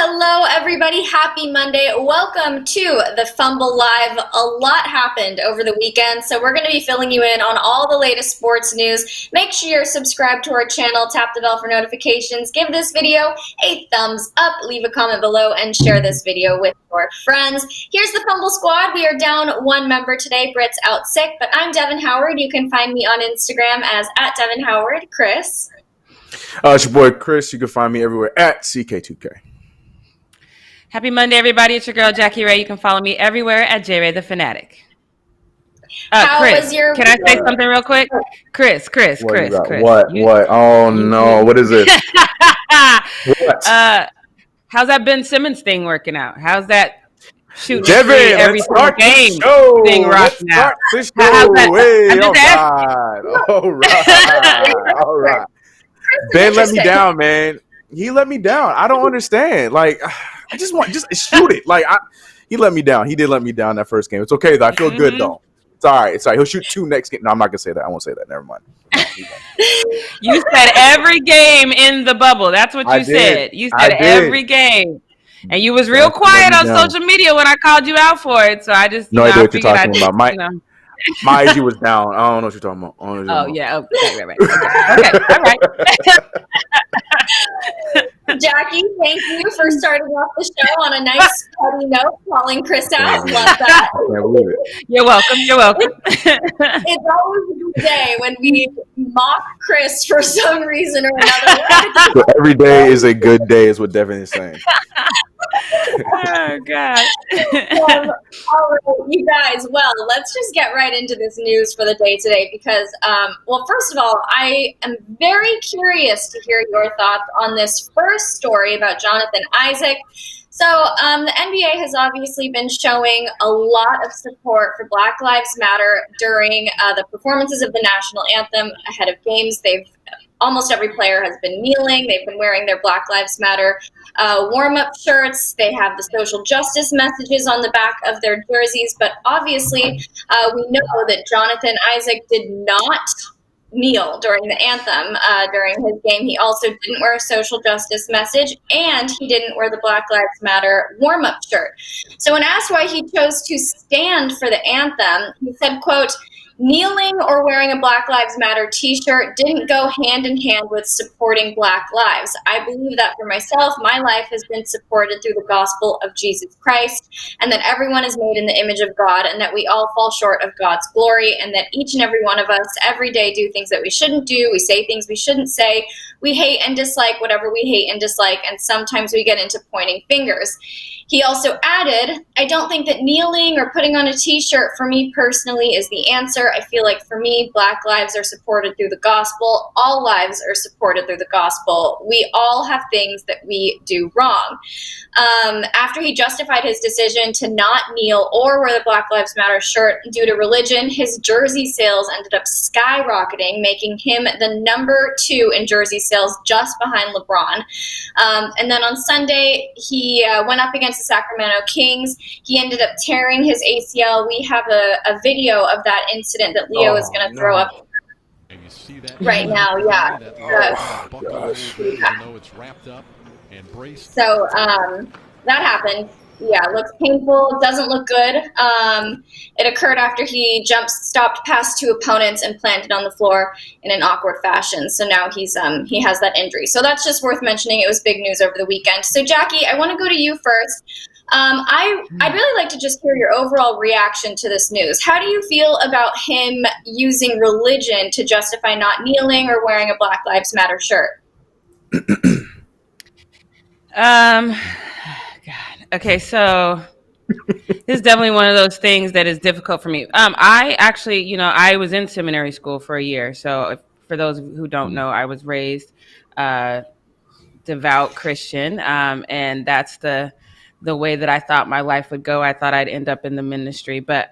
Hello, everybody. Happy Monday. Welcome to the Fumble Live. A lot happened over the weekend, so we're going to be filling you in on all the latest sports news. Make sure you're subscribed to our channel, tap the bell for notifications, give this video a thumbs up, leave a comment below, and share this video with your friends. Here's the Fumble Squad. We are down one member today. Britt's out sick, but I'm Devin Howard. You can find me on Instagram as @DevinHoward. Chris? It's your boy Chris. You can find me everywhere at CK2K. Happy Monday, everybody. It's your girl, Jackie Ray. You can follow me everywhere at JRay the Fanatic. Chris, can I say something real quick? Chris. What? Oh, no. What is it? What? How's that Ben Simmons thing working out? How's that shooting Devin, every single game thing rocking out? How's that? All right. Ben let me down, man. He let me down. I don't understand. Like, I just shoot it. Like, he let me down. He did let me down that first game. It's okay though. I feel good though. It's all right. It's all right. He'll shoot 2 next game. No, I'm not gonna say that. I won't say that. Never mind. You said every game in the bubble. That's what you said. You said every game, and you was real quiet on social media when I called you out for it. So I just no idea what you're talking about. My IG was down. I don't know what you're talking about. Yeah. Okay, right. Okay, all right. Jackie, thank you for starting off the show on a nice petty note, calling Chris out. Love that. You're welcome. It's always a good day when we mock Chris for some reason or another. So every day is a good day is what Devin is saying. Oh, God. All right, you guys, well, let's just get right into this news for the day today because, well, first of all, I am very curious to hear your thoughts on this first story about Jonathan Isaac. So the NBA has obviously been showing a lot of support for Black Lives Matter during the performances of the national anthem ahead of games. Almost every player has been kneeling. They've been wearing their Black Lives Matter warm-up shirts. They have the social justice messages on the back of their jerseys. But obviously, we know that Jonathan Isaac did not kneel during the anthem during his game. He also didn't wear a social justice message, and he didn't wear the Black Lives Matter warm-up shirt. So when asked why he chose to stand for the anthem, he said, quote, "Kneeling or wearing a Black Lives Matter t-shirt didn't go hand in hand with supporting Black lives. I believe that for myself, my life has been supported through the gospel of Jesus Christ, and that everyone is made in the image of God, and that we all fall short of God's glory, and that each and every one of us every day do things that we shouldn't do. We say things we shouldn't say. We hate and dislike whatever we hate and dislike, and sometimes we get into pointing fingers." He also added, "I don't think that kneeling or putting on a t-shirt for me personally is the answer. I feel like for me, Black lives are supported through the gospel. All lives are supported through the gospel. We all have things that we do wrong." After he justified his decision to not kneel or wear the Black Lives Matter shirt due to religion, his jersey sales ended up skyrocketing, making him the number 2 in jersey sales just behind LeBron. And then on Sunday, he went up against the Sacramento Kings. He ended up tearing his ACL. We have a video of that incident that Leo is going to throw up right now. Yeah. So that happened. Yeah, it looks painful. It doesn't look good. It occurred after he stopped past 2 opponents and planted on the floor in an awkward fashion. So now he has that injury. So that's just worth mentioning. It was big news over the weekend. So Jackie, I want to go to you first. I'd really like to just hear your overall reaction to this news. How do you feel about him using religion to justify not kneeling or wearing a Black Lives Matter shirt? Okay, so this is definitely one of those things that is difficult for me. I actually, I was in seminary school for a year. So for those who don't know, I was raised devout Christian, and that's the way that I thought my life would go. I thought I'd end up in the ministry. But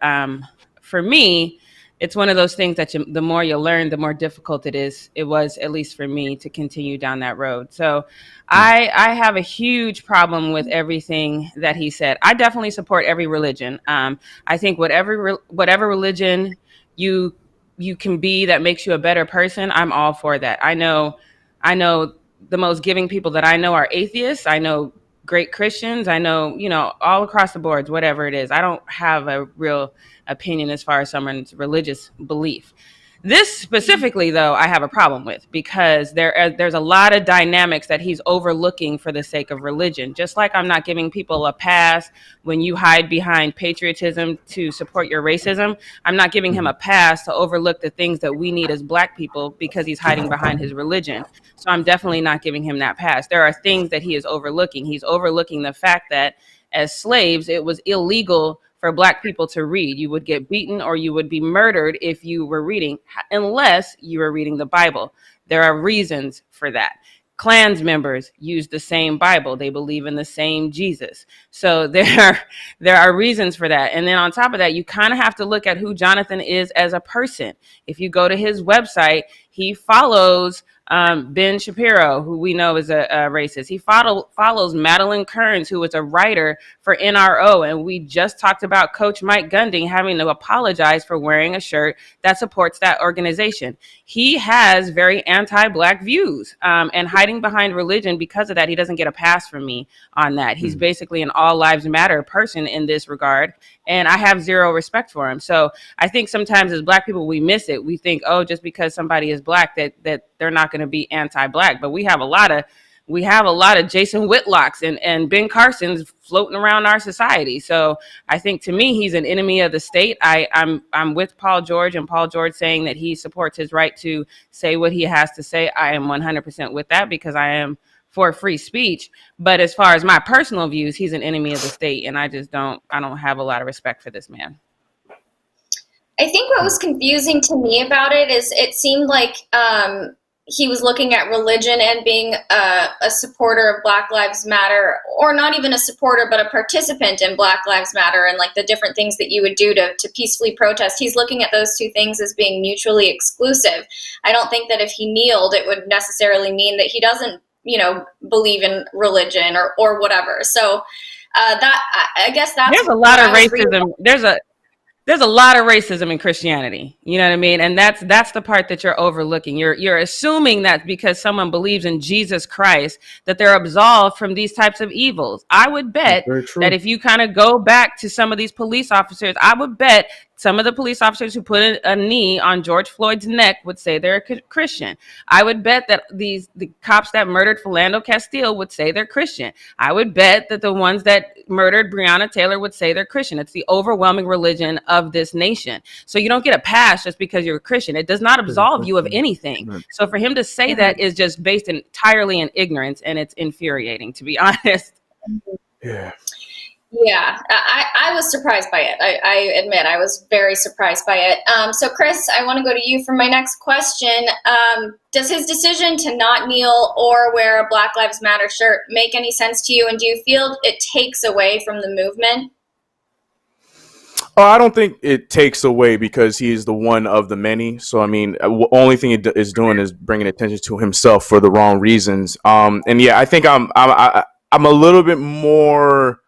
for me, it's one of those things that the more you learn, the more difficult it is. It was, at least for me, to continue down that road. So I have a huge problem with everything that he said. I definitely support every religion. I think whatever religion you can be that makes you a better person, I'm all for that. I know the most giving people that I know are atheists. I know great Christians. I know, all across the boards, whatever it is. I don't have a real opinion as far as someone's religious belief. This specifically, though, I have a problem with because there's a lot of dynamics that he's overlooking for the sake of religion. Just like I'm not giving people a pass when you hide behind patriotism to support your racism, I'm not giving him a pass to overlook the things that we need as Black people because he's hiding behind his religion. So I'm definitely not giving him that pass. There are things that he is overlooking. He's overlooking the fact that as slaves, it was illegal for Black people to read. You would get beaten or you would be murdered if you were reading, unless you were reading the Bible. There are reasons for that. Klans members use the same Bible. They believe in the same Jesus. So there are reasons for that. And then on top of that, you kind of have to look at who Jonathan is as a person. If you go to his website, he follows Ben Shapiro, who we know is a racist. He follows Madeline Kearns, who is a writer for NRO. And we just talked about Coach Mike Gunding having to apologize for wearing a shirt that supports that organization. He has very anti-Black views and hiding behind religion. Because of that, he doesn't get a pass from me on that. He's basically an all lives matter person in this regard. And I have zero respect for him. So I think sometimes as Black people, we miss it. We think, oh, just because somebody is Black that they're not going to be anti-Black. But we have a lot of Jason Whitlocks and Ben Carsons floating around our society. So I think to me, he's an enemy of the state. I'm with Paul George, and Paul George saying that he supports his right to say what he has to say. I am 100% with that because I am for free speech. But as far as my personal views, he's an enemy of the state. And I don't have a lot of respect for this man. I think what was confusing to me about it is it seemed like he was looking at religion and being a supporter of Black Lives Matter, or not even a supporter, but a participant in Black Lives Matter and like the different things that you would do to peacefully protest. He's looking at those two things as being mutually exclusive. I don't think that if he kneeled, it would necessarily mean that he doesn't, believe in religion or whatever. So I guess that's there's a lot of racism. There's a lot of racism in Christianity. You know what I mean? And that's the part that you're overlooking. You're assuming that because someone believes in Jesus Christ, that they're absolved from these types of evils. I would bet that if you kind of go back to some of these police officers, I would bet some of the police officers who put a knee on George Floyd's neck would say they're a Christian. I would bet that the cops that murdered Philando Castile would say they're Christian. I would bet that the ones that murdered Breonna Taylor would say they're Christian. It's the overwhelming religion of this nation. So you don't get a pass just because you're a Christian. It does not absolve you of anything. So for him to say that is just based entirely in ignorance, and it's infuriating, to be honest. Yeah, I was surprised by it. I admit I was very surprised by it. So Chris, I want to go to you for my next question. Does his decision to not kneel or wear a Black Lives Matter shirt make any sense to you? And do you feel it takes away from the movement? Oh, I don't think it takes away because he is the one of the many. So, I mean, the only thing it is doing is bringing attention to himself for the wrong reasons. And yeah, I think I'm a little bit more,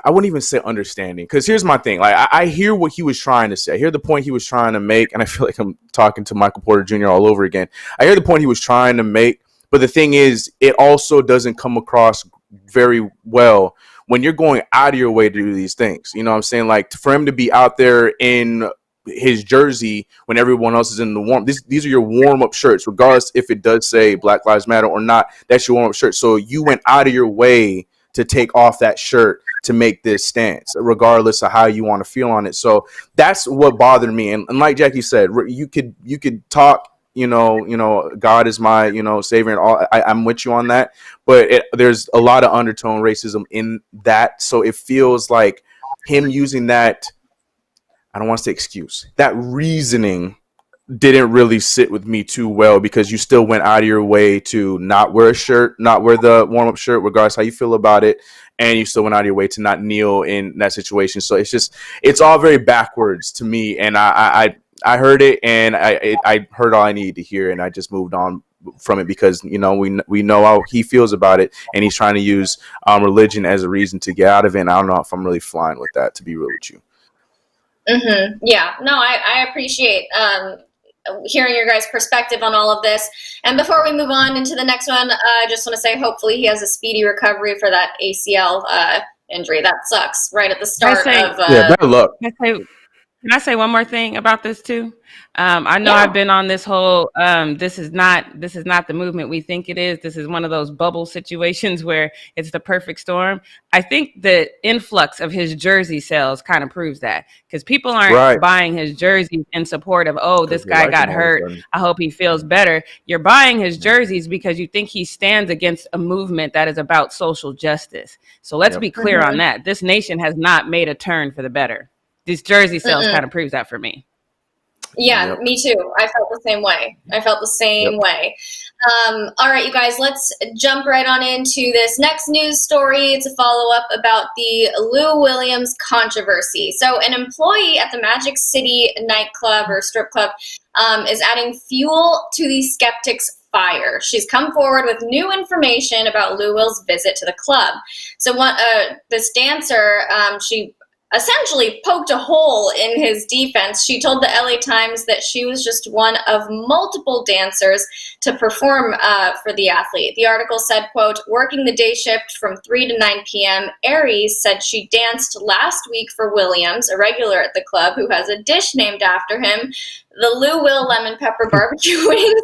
I wouldn't even say understanding, because here's my thing. Like, I hear what he was trying to say. I hear the point he was trying to make, and I feel like I'm talking to Michael Porter Jr. all over again. I hear the point he was trying to make, but the thing is, it also doesn't come across very well when you're going out of your way to do these things. You know what I'm saying? Like, for him to be out there in his jersey when everyone else is in the warm, these are your warm-up shirts, regardless if it does say Black Lives Matter or not. That's your warm-up shirt. So you went out of your way to take off that shirt to make this stance, regardless of how you want to feel on it. So that's what bothered me. And like Jackie said, you could talk, God is my, savior and all. I'm with you on that. But there's a lot of undertone racism in that. So it feels like him using that, I don't want to say excuse, that reasoning didn't really sit with me too well, because you still went out of your way to not wear a shirt, not wear the warm-up shirt, regardless how you feel about it. And you still went out of your way to not kneel in that situation. So it's all very backwards to me. And I heard it, and I heard all I needed to hear, and I just moved on from it because, we know how he feels about it, and he's trying to use religion as a reason to get out of it. And I don't know if I'm really flying with that, to be real with you. Mm-hmm. Yeah, no, I appreciate hearing your guys' perspective on all of this. And before we move on into the next one, I just want to say hopefully he has a speedy recovery for that ACL injury. That sucks right at the start of. Bad luck. Can I say one more thing about this too? I know I've been on this whole this is not the movement we think it is. This is one of those bubble situations where it's the perfect storm. I think the influx of his jersey sales kind of proves that, because people aren't buying his jerseys in support of, oh, this guy got hurt, I hope he feels better. You're buying his jerseys because you think he stands against a movement that is about social justice. So let's be clear on that. This nation has not made a turn for the better. These jersey sales kind of proves that for me. Yeah, me too. I felt the same way. way. All right, you guys, let's jump right on into this next news story. It's a follow-up about the Lou Williams controversy. So an employee at the Magic City nightclub or strip club is adding fuel to the skeptics' fire. She's come forward with new information about Lou Will's visit to the club. So this dancer, she essentially poked a hole in his defense. She told the LA Times that she was just one of multiple dancers to perform for the athlete. The article said, quote, working the day shift from 3 to 9 p.m., Aries said she danced last week for Williams, a regular at the club who has a dish named after him, the Lou Will Lemon Pepper Barbecue Wings.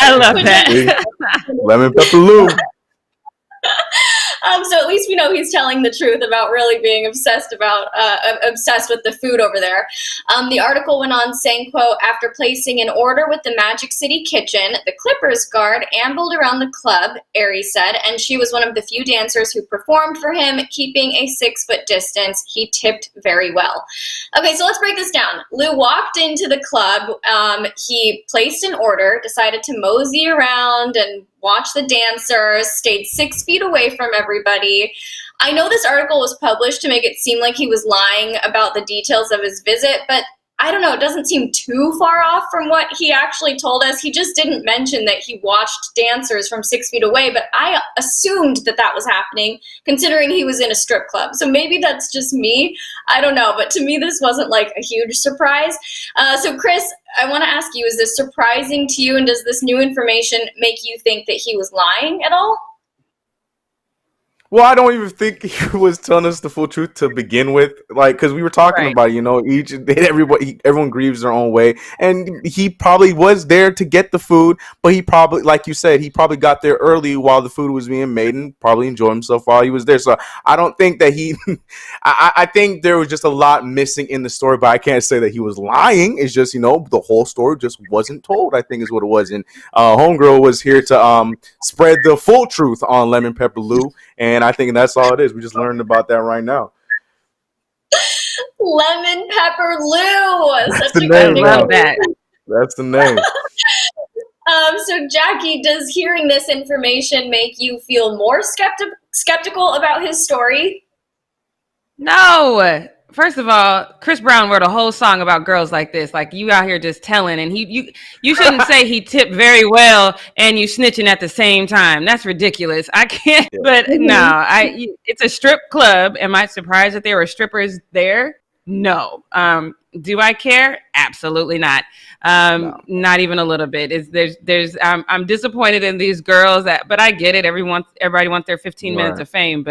I love that. Lemon Pepper Lou. So at least we know he's telling the truth about really being obsessed with the food over there. The article went on saying, quote, after placing an order with the Magic City Kitchen, the Clippers guard ambled around the club, Aries said, and she was one of the few dancers who performed for him, keeping a 6-foot distance. He tipped very well. Okay, so let's break this down. Lou walked into the club. He placed an order, decided to mosey around and watch the dancers, stayed 6 feet away from everybody. I know this article was published to make it seem like he was lying about the details of his visit, but I don't know, it doesn't seem too far off from what he actually told us. He just didn't mention that he watched dancers from 6 feet away, but I assumed that that was happening considering he was in a strip club. So maybe that's just me. I don't know, but to me, this wasn't like a huge surprise. So Chris, I want to ask you, is this surprising to you? And does this new information make you think that he was lying at all? Well, I don't even think he was telling us the full truth to begin with, like, because we were talking about, you know, everyone grieves their own way, and he probably was there to get the food, but he probably, like you said, he probably got there early while the food was being made and probably enjoyed himself while he was there. So I don't think that I think there was just a lot missing in the story, but I can't say that he was lying. It's just, you know, the whole story just wasn't told, I think is what it was. And Homegirl was here to spread the full truth on Lemon Pepper Lou. And I think that's all it is. We just learned about that right now. Lemon Pepper Lou. That's the name. I love that. That's the name. So Jackie, does hearing this information make you feel more skeptical about his story? No. First of all, Chris Brown wrote a whole song about girls like this. Like, you out here just telling, and you shouldn't say he tipped very well and you snitching at the same time. That's ridiculous. I can't. Yeah. But no, it's a strip club. Am I surprised that there were strippers there? No. Do I care? Absolutely not. No. Not even a little bit. I'm disappointed in these girls but I get it. Everybody wants their 15 minutes of fame,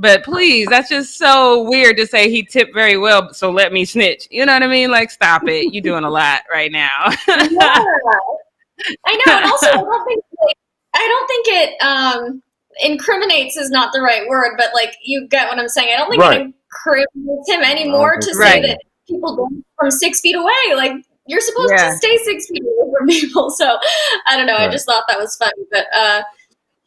But please, that's just so weird to say he tipped very well, so let me snitch. You know what I mean? Like, stop it. You're doing a lot right now. Yeah. I know. And also, I don't think it incriminates is not the right word, but like, you get what I'm saying. I don't think it incriminates him anymore to say that people go from 6 feet away. Like, you're supposed to stay 6 feet away from people. So I don't know. I just thought that was funny. But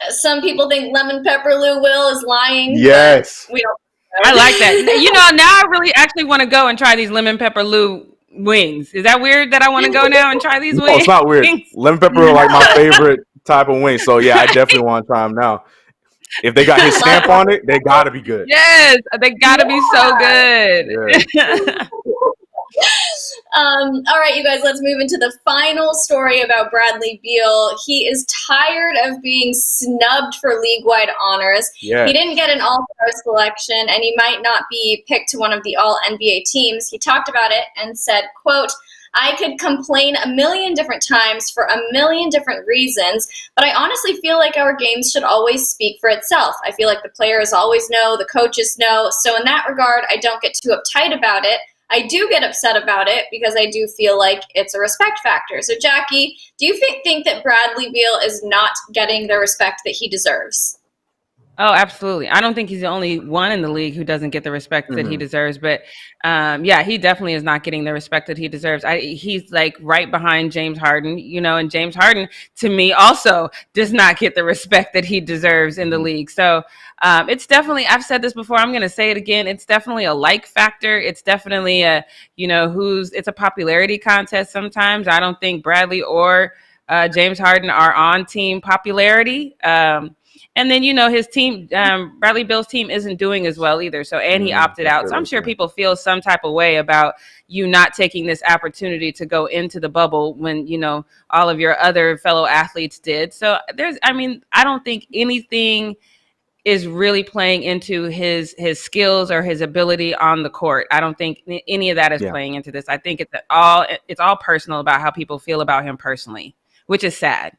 some people think Lemon Pepper Lou Will is lying. Yes. We don't know. I like that. You know, now I really actually want to go and try these Lemon Pepper Lou wings. Is that weird that I want to go now and try these wings? No, it's not weird. Lemon pepper are like my favorite type of wing. So yeah, I definitely want to try them now. If they got his stamp on it, they got to be good. Yes, they got to be so good. Yeah. All right, you guys, let's move into the final story about Bradley Beal. He is tired of being snubbed for league-wide honors. Yeah. He didn't get an all-star selection, and he might not be picked to one of the all-NBA teams. He talked about it and said, quote, I could complain a million different times for a million different reasons, but I honestly feel like our games should always speak for itself. I feel like the players always know, the coaches know. So in that regard, I don't get too uptight about it. I do get upset about it because I do feel like it's a respect factor. So Jackie, do you think that Bradley Beal is not getting the respect that he deserves? Oh, absolutely. I don't think he's the only one in the league who doesn't get the respect that he deserves. But yeah, he definitely is not getting the respect that he deserves. He's like right behind James Harden, and James Harden, to me, also does not get the respect that he deserves in the league. So it's definitely, I've said this before, I'm going to say it again. It's definitely a like factor. It's definitely it's a popularity contest sometimes. I don't think Bradley or James Harden are on team popularity. And then, his team, Bradley Beal's team isn't doing as well either. So, and he opted out. So I'm sure people feel some type of way about you not taking this opportunity to go into the bubble when, all of your other fellow athletes did. So I don't think anything is really playing into his skills or his ability on the court. I don't think any of that is playing into this. I think it's all personal about how people feel about him personally, which is sad.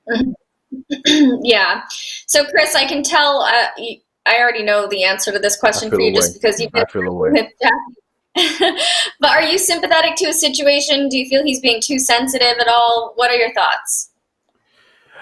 Yeah. So, Chris, I can tell I already know the answer to this question for you just because you've been with Jackie. But are you sympathetic to a situation? Do you feel he's being too sensitive at all? What are your thoughts?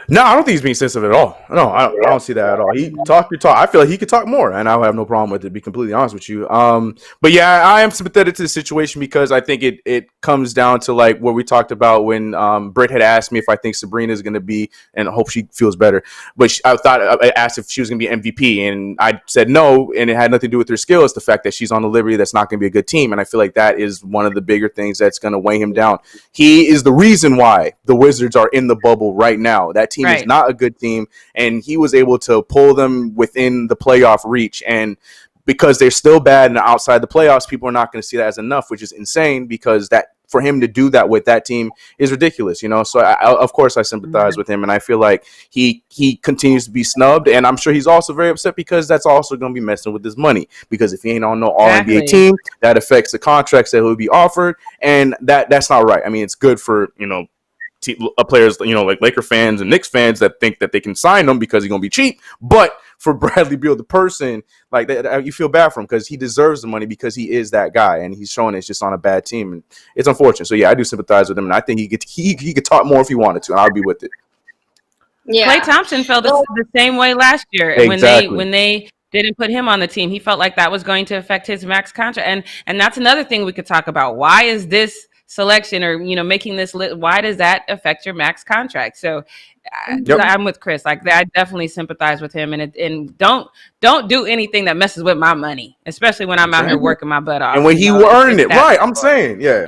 No, I don't think he's being sensitive at all. No, I don't see that at all. He talk. I feel like he could talk more, and I'll have no problem with it, to be completely honest with you. But yeah, I am sympathetic to the situation because I think it comes down to like what we talked about when Britt had asked me if I think Sabrina is going to be, and I hope she feels better. But I asked if she was going to be MVP, and I said no, and it had nothing to do with her skill. It's the fact that she's on the Liberty that's not going to be a good team, and I feel like that is one of the bigger things that's going to weigh him down. He is the reason why the Wizards are in the bubble right now. That team is not a good team, and he was able to pull them within the playoff reach. And because they're still bad and outside the playoffs, people are not going to see that as enough, which is insane because that for him to do that with that team is ridiculous, So of course I sympathize with him, and I feel like he continues to be snubbed, and I'm sure he's also very upset because that's also going to be messing with his money, because if he ain't on no All-NBA team, that affects the contracts that will be offered, and that's not right. I mean, it's good for players, like Laker fans and Knicks fans that think that they can sign him because he's going to be cheap. But for Bradley Beal, the person, like that, you feel bad for him because he deserves the money because he is that guy, and he's showing it's just on a bad team, and it's unfortunate. So yeah, I do sympathize with him, and I think he could talk more if he wanted to, and I'll be with it. Yeah, Klay Thompson felt the same way last year. Exactly. when they didn't put him on the team, he felt like that was going to affect his max contract, and that's another thing we could talk about. Why is this selection or making this list, why does that affect your max contract? So I'm with Chris. Like, I definitely sympathize with him, and don't do anything that messes with my money, especially when I'm out here working my butt off. And when he earned it, right? I'm saying, yeah,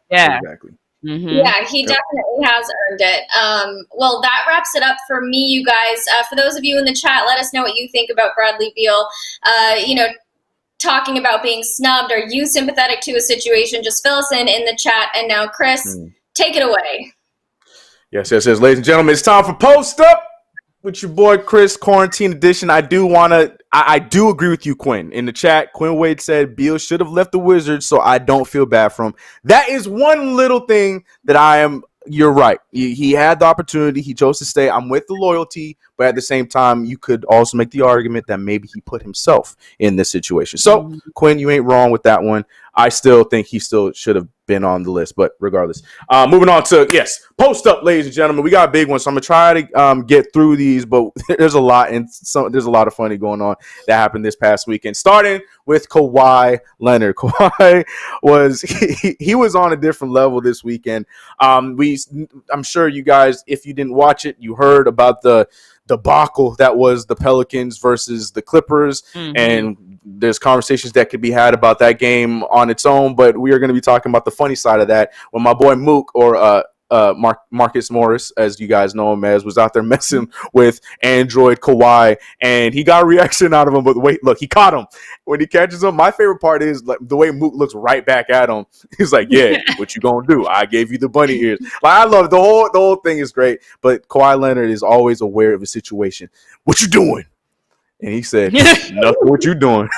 exactly. Mm-hmm. Yeah, he definitely has earned it. Well, that wraps it up for me, you guys. For those of you in the chat, let us know what you think about Bradley Beal. Talking about being snubbed. Are you sympathetic to a situation? Just fill us in the chat. And now, Chris, take it away. Yes, ladies and gentlemen, it's time for Post Up with your boy Chris, Quarantine Edition. I do agree with you, Quinn. In the chat, Quinn Wade said Beal should have left the Wizards, so I don't feel bad for him. That is one little thing that you're right. He had the opportunity. He chose to stay. I'm with the loyalty, but at the same time, you could also make the argument that maybe he put himself in this situation. So, Quinn, you ain't wrong with that one. I still think he still should have been on the list, but regardless. Moving on to, Post Up, ladies and gentlemen. We got a big one, so I'm going to try to get through these, but there's a lot, and there's a lot of funny going on that happened this past weekend. Starting with Kawhi Leonard. Kawhi he was on a different level this weekend. I'm sure you guys, if you didn't watch it, you heard about the debacle that was the Pelicans versus the Clippers, and there's conversations that could be had about that game on its own, but we are going to be talking about the funny side of that when my boy Mook, or Marcus Morris, as you guys know him as, was out there messing with Android Kawhi, and he got a reaction out of him. But wait, look, he caught him. When he catches him, my favorite part is like the way Mook looks right back at him. He's like, "Yeah, what you gonna do? I gave you the bunny ears." Like, I love it. The whole thing is great. But Kawhi Leonard is always aware of the situation. What you doing? And he said, "Nothing. What you doing?"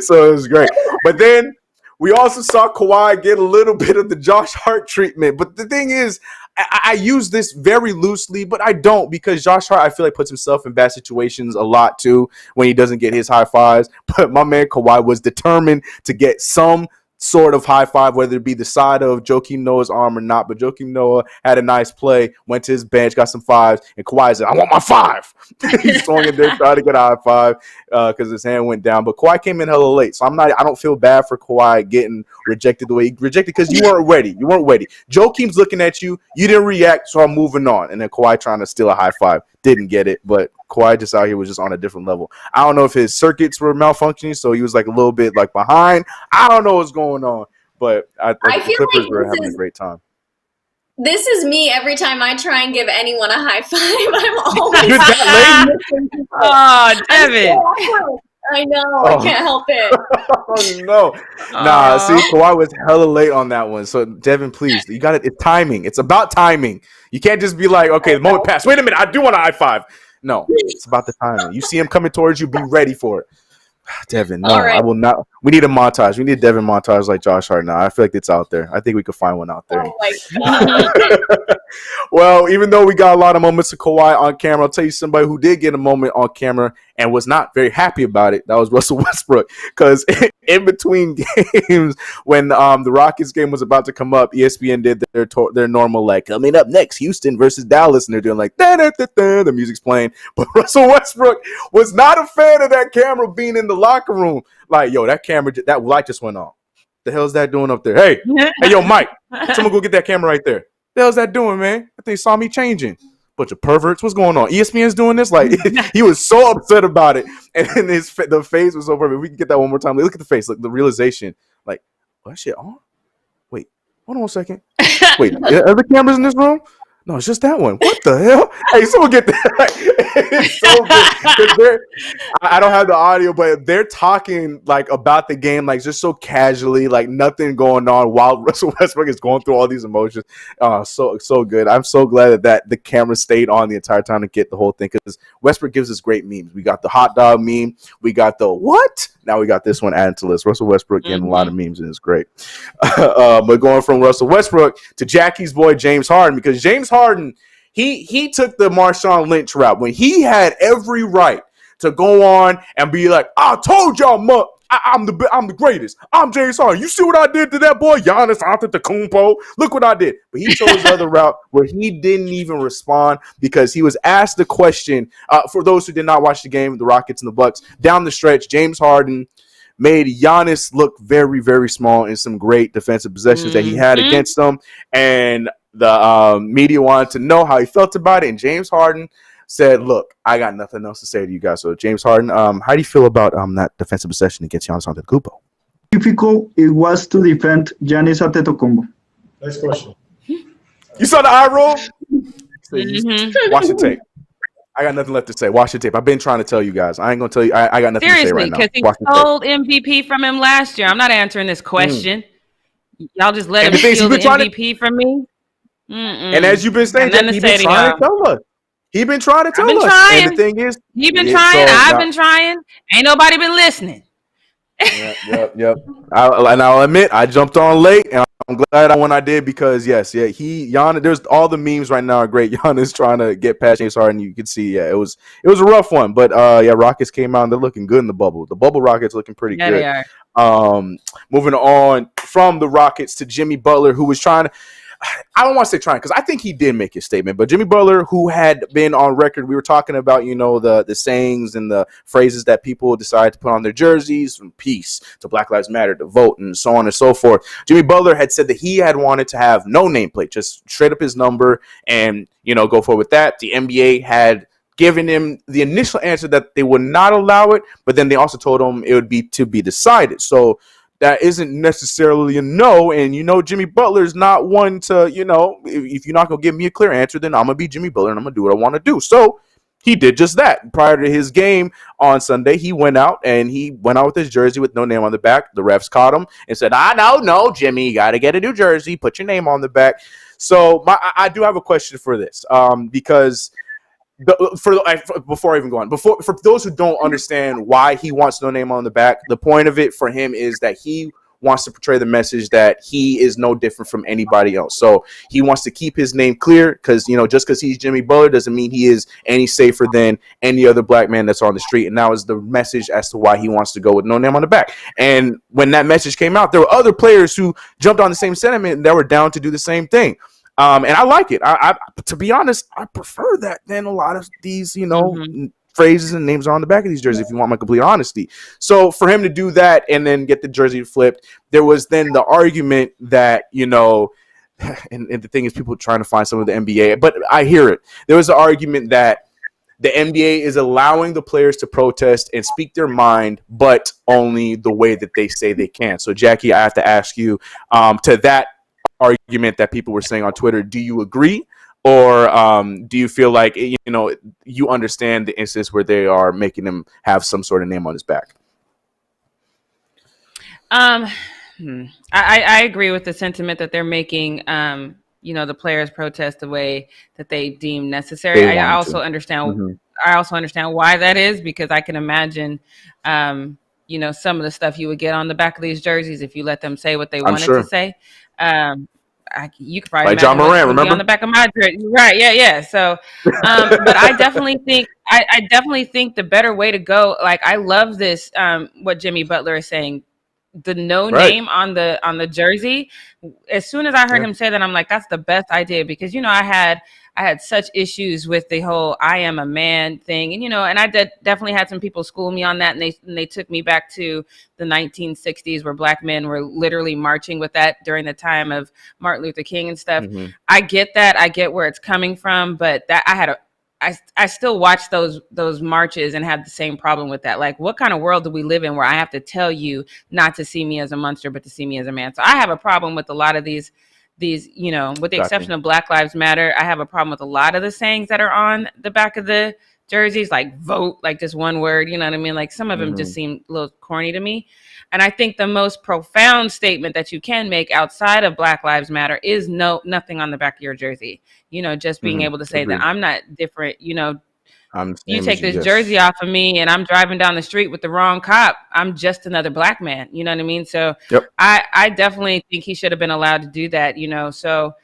So it was great. But then We also saw Kawhi get a little bit of the Josh Hart treatment. But the thing is, I use this very loosely, but I don't, because Josh Hart, I feel like, puts himself in bad situations a lot too when he doesn't get his high fives. But my man Kawhi was determined to get some sort of high five, whether it be the side of Joakim Noah's arm or not. But Joakim Noah had a nice play, went to his bench, got some fives, and Kawhi said, I want my five. He swung in there, tried to get a high five because his hand went down. But Kawhi came in hella late. So I don't feel bad for Kawhi getting rejected the way he rejected, because you weren't ready. You weren't ready. Joakim's looking at you. You didn't react, so I'm moving on. And then Kawhi trying to steal a high five. Didn't get it, but Kawhi just out here was just on a different level. I don't know if his circuits were malfunctioning, so he was like a little bit like behind. I don't know what's going on, but I feel the Clippers like were having a great time. This is me every time I try and give anyone a high five. I'm always You're that lady? Oh, Devin. I know. I can't help it. Oh, no. Nah, see, Kawhi was hella late on that one. So, Devin, please, you got it. It's timing. It's about timing. You can't just be like, okay, the moment passed. Wait a minute. I do want a high five. No, it's about the timing. You see him coming towards you, be ready for it. Devin, no, right. I will not. We need a montage. We need a Devin montage like Josh Hart now. I feel like it's out there. I think we could find one out there. Oh my God. Well, even though we got a lot of moments of Kawhi on camera, I'll tell you somebody who did get a moment on camera and was not very happy about it. That was Russell Westbrook, because in between games, when the Rockets game was about to come up, ESPN did their normal, like, coming up next, Houston versus Dallas, and they're doing like the music's playing. But Russell Westbrook was not a fan of that camera being in the locker room. Like, yo, that camera, that light just went on. The hell's that doing up there? Hey, yo, Mike, someone go get that camera right there. The hell's that doing, man? I think they saw me changing. Bunch of perverts. What's going on? ESPN's doing this? Like, he was so upset about it. And the face was so perfect. We can get that one more time. Look at the face. Look, the realization. Like, oh, that shit on? Wait, hold on a second. Wait, are there cameras in this room? No, it's just that one. What the hell? Hey, someone get that. It's so good. I don't have the audio, but they're talking like about the game, like just so casually, like nothing going on while Russell Westbrook is going through all these emotions. So good. I'm so glad that the camera stayed on the entire time to get the whole thing, because Westbrook gives us great memes. We got the hot dog meme. We got the what? Now we got this one added to the list. Russell Westbrook getting a lot of memes, and it's great. But going from Russell Westbrook to Jackie's boy James Harden, because James Harden, he took the Marshawn Lynch route when he had every right to go on and be like, I told y'all, I'm the greatest. I'm James Harden. You see what I did to that boy, Giannis Antetokounmpo? Look what I did. But he chose the other route where he didn't even respond, because he was asked the question. For those who did not watch the game, the Rockets and the Bucks, down the stretch, James Harden made Giannis look very, very small in some great defensive possessions that he had against them. And the media wanted to know how he felt about it. And James Harden said, look, I got nothing else to say to you guys. So, James Harden, how do you feel about that defensive possession against Giannis Antetokounmpo? Difficult it was to defend Giannis Antetokounmpo. Next question. You saw the eye roll? Watch the tape. I got nothing left to say. Watch the tape. I've been trying to tell you guys. I ain't going to tell you. I got nothing to say right now. Seriously, because he stole MVP from him last year. I'm not answering this question. Y'all just let him steal the MVP from me? And as you've been saying, he's been trying to tell us. He's been trying to tell us. And the thing is, you've been trying. I've been trying. Ain't nobody been listening. Yep. I'll admit, I jumped on late, and I'm glad when I did, because Giannis. There's all the memes right now are great. Giannis trying to get past James Harden. You can see, it was a rough one, but Rockets came out and they're looking good in the bubble. The bubble Rockets looking pretty good. They are. Moving on from the Rockets to Jimmy Butler, who was trying to. I don't want to say trying, because I think he did make his statement, but Jimmy Butler, who had been on record, we were talking about, the sayings and the phrases that people decide to put on their jerseys, from peace to Black Lives Matter to vote and so on and so forth. Jimmy Butler had said that he had wanted to have no nameplate, just straight up his number and, go forward with that. The NBA had given him the initial answer that they would not allow it, but then they also told him it would be to be decided. So that isn't necessarily a no, and Jimmy Butler's not one to, if you're not going to give me a clear answer, then I'm going to be Jimmy Butler and I'm going to do what I want to do. So he did just that. Prior to his game on Sunday, he went out with his jersey with no name on the back. The refs caught him and said, no, Jimmy, you got to get a new jersey, put your name on the back. So I do have a question for this, because before I even go on, for those who don't understand why he wants no name on the back, the point of it for him is that he wants to portray the message that he is no different from anybody else. So he wants to keep his name clear because, just because he's Jimmy Butler doesn't mean he is any safer than any other black man that's on the street. And that was the message as to why he wants to go with no name on the back. And when that message came out, there were other players who jumped on the same sentiment and that were down to do the same thing. And I like it. I to be honest, I prefer that than a lot of these, phrases and names on the back of these jerseys, if you want my complete honesty. So for him to do that and then get the jersey flipped, there was then the argument that, and the thing is people trying to find some of the NBA, but I hear it. There was an argument that the NBA is allowing the players to protest and speak their mind, but only the way that they say they can. So Jackie, I have to ask you to that argument that people were saying on Twitter, do you agree? Or do you feel like, you understand the instance where they are making him have some sort of name on his back? I agree with the sentiment that they're making, the players protest the way that they deem necessary. I also understand. I also understand why that is, because I can imagine, some of the stuff you would get on the back of these jerseys if you let them say what they wanted to say. You could probably like John Moran, remember on the back of my jersey, right? Yeah. So, but I definitely think I definitely think the better way to go. Like, I love this. What Jimmy Butler is saying, the name on the jersey. As soon as I heard him say that, I'm like, that's the best idea, because I had such issues with the whole "I am a man" thing, and and I definitely had some people school me on that, and they took me back to the 1960s where black men were literally marching with that during the time of Martin Luther King and stuff. I get that, I get where it's coming from, but that I still watch those marches and have the same problem with that. Like, what kind of world do we live in where I have to tell you not to see me as a monster, but to see me as a man? So I have a problem with a lot of these, with the exception of Black Lives Matter, I have a problem with a lot of the sayings that are on the back of the jerseys, like vote, like just one word, you know what I mean? Like, some of them just seem a little corny to me. And I think the most profound statement that you can make outside of Black Lives Matter is nothing on the back of your jersey. Just being able to say that I'm not different, you take this jersey off of me and I'm driving down the street with the wrong cop, I'm just another black man. You know what I mean? So I definitely think he should have been allowed to do that, so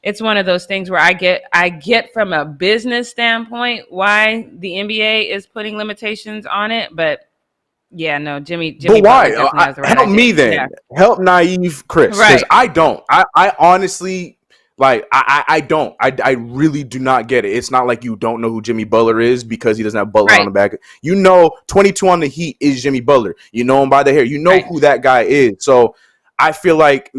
it's one of those things where I get from a business standpoint why the NBA is putting limitations on it, but yeah, no, Jimmy. But why? Help me then. Yeah. Help naive Chris, because I don't. I honestly, like, I don't. I really do not get it. It's not like you don't know who Jimmy Butler is because he doesn't have Butler on the back. 22 on the Heat is Jimmy Butler. You know him by the hair. You know who that guy is. So I feel like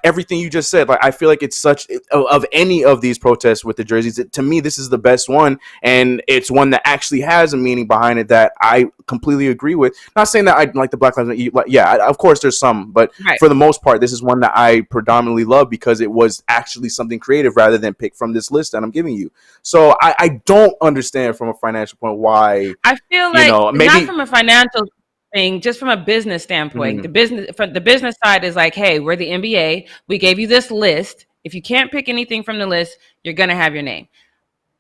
everything you just said, like, I feel like it's such of any of these protests with the jerseys. To me, this is the best one. And it's one that actually has a meaning behind it that I completely agree with. Not saying that I like the Black Lives Matter. Yeah, of course there's some, but for the most part, this is one that I predominantly love because it was actually something creative rather than picked from this list that I'm giving you. So I don't understand from a financial point why. I feel like maybe not from a financial thing, just from a business standpoint. The business side is like, hey, we're the NBA. We gave you this list. If you can't pick anything from the list, you're gonna have your name.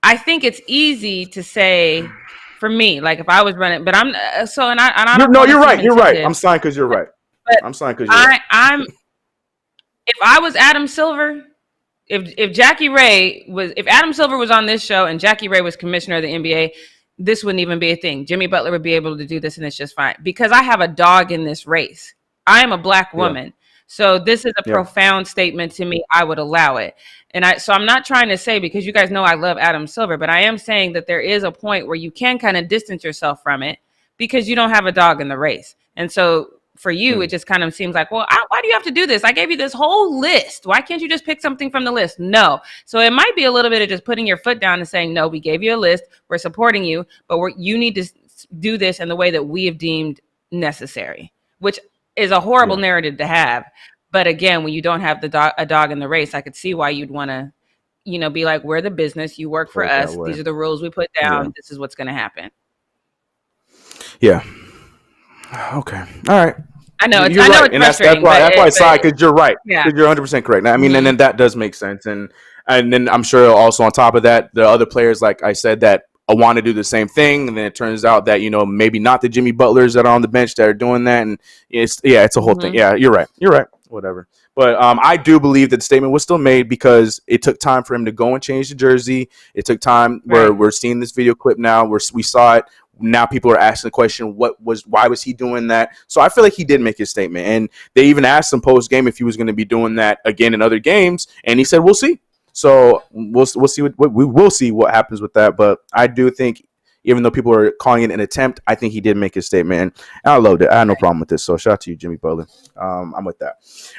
I think it's easy to say, for me, like if I was running, but I'm so and I don't. No, you're right. You're right. I'm signed because you're right. I'm signed because you're right. If I was Adam Silver, if Adam Silver was on this show and Jackie Ray was commissioner of the NBA, this wouldn't even be a thing. Jimmy Butler would be able to do this and it's just fine because I have a dog in this race. I am a black woman. Yeah. So this is a profound statement to me. I would allow it. And so I'm not trying to say, because you guys know I love Adam Silver, but I am saying that there is a point where you can kind of distance yourself from it because you don't have a dog in the race. And so for you, it just kind of seems like, well, why do you have to do this? I gave you this whole list. Why can't you just pick something from the list? No. So it might be a little bit of just putting your foot down and saying, no, we gave you a list. We're supporting you, but you need to do this in the way that we have deemed necessary, which is a horrible narrative to have. But again, when you don't have a dog in the race, I could see why you'd want to, be like, we're the business. You work for us. These are the rules we put down. Yeah. This is what's going to happen. Yeah. Okay. All right. I know. You're right. It's frustrating. That's why I side, because you're right. Yeah. Because you're 100% correct. I mean, and then that does make sense. And then I'm sure also on top of that, the other players, like I said, that want to do the same thing, and then it turns out that maybe not the Jimmy Butlers that are on the bench that are doing that, and it's a whole thing. Yeah, you're right. Whatever. But I do believe that the statement was still made because it took time for him to go and change the jersey. It took time. We're seeing this video clip now. We saw it. Now people are asking the question, why was he doing that? So I feel like he did make his statement. And they even asked him post game if he was going to be doing that again in other games. And he said, we'll see. So we'll see we will see what happens with that. But I do think, even though people are calling it an attempt, I think he did make his statement, and I loved it. I had no problem with this. So shout out to you, Jimmy Butler. I'm with that.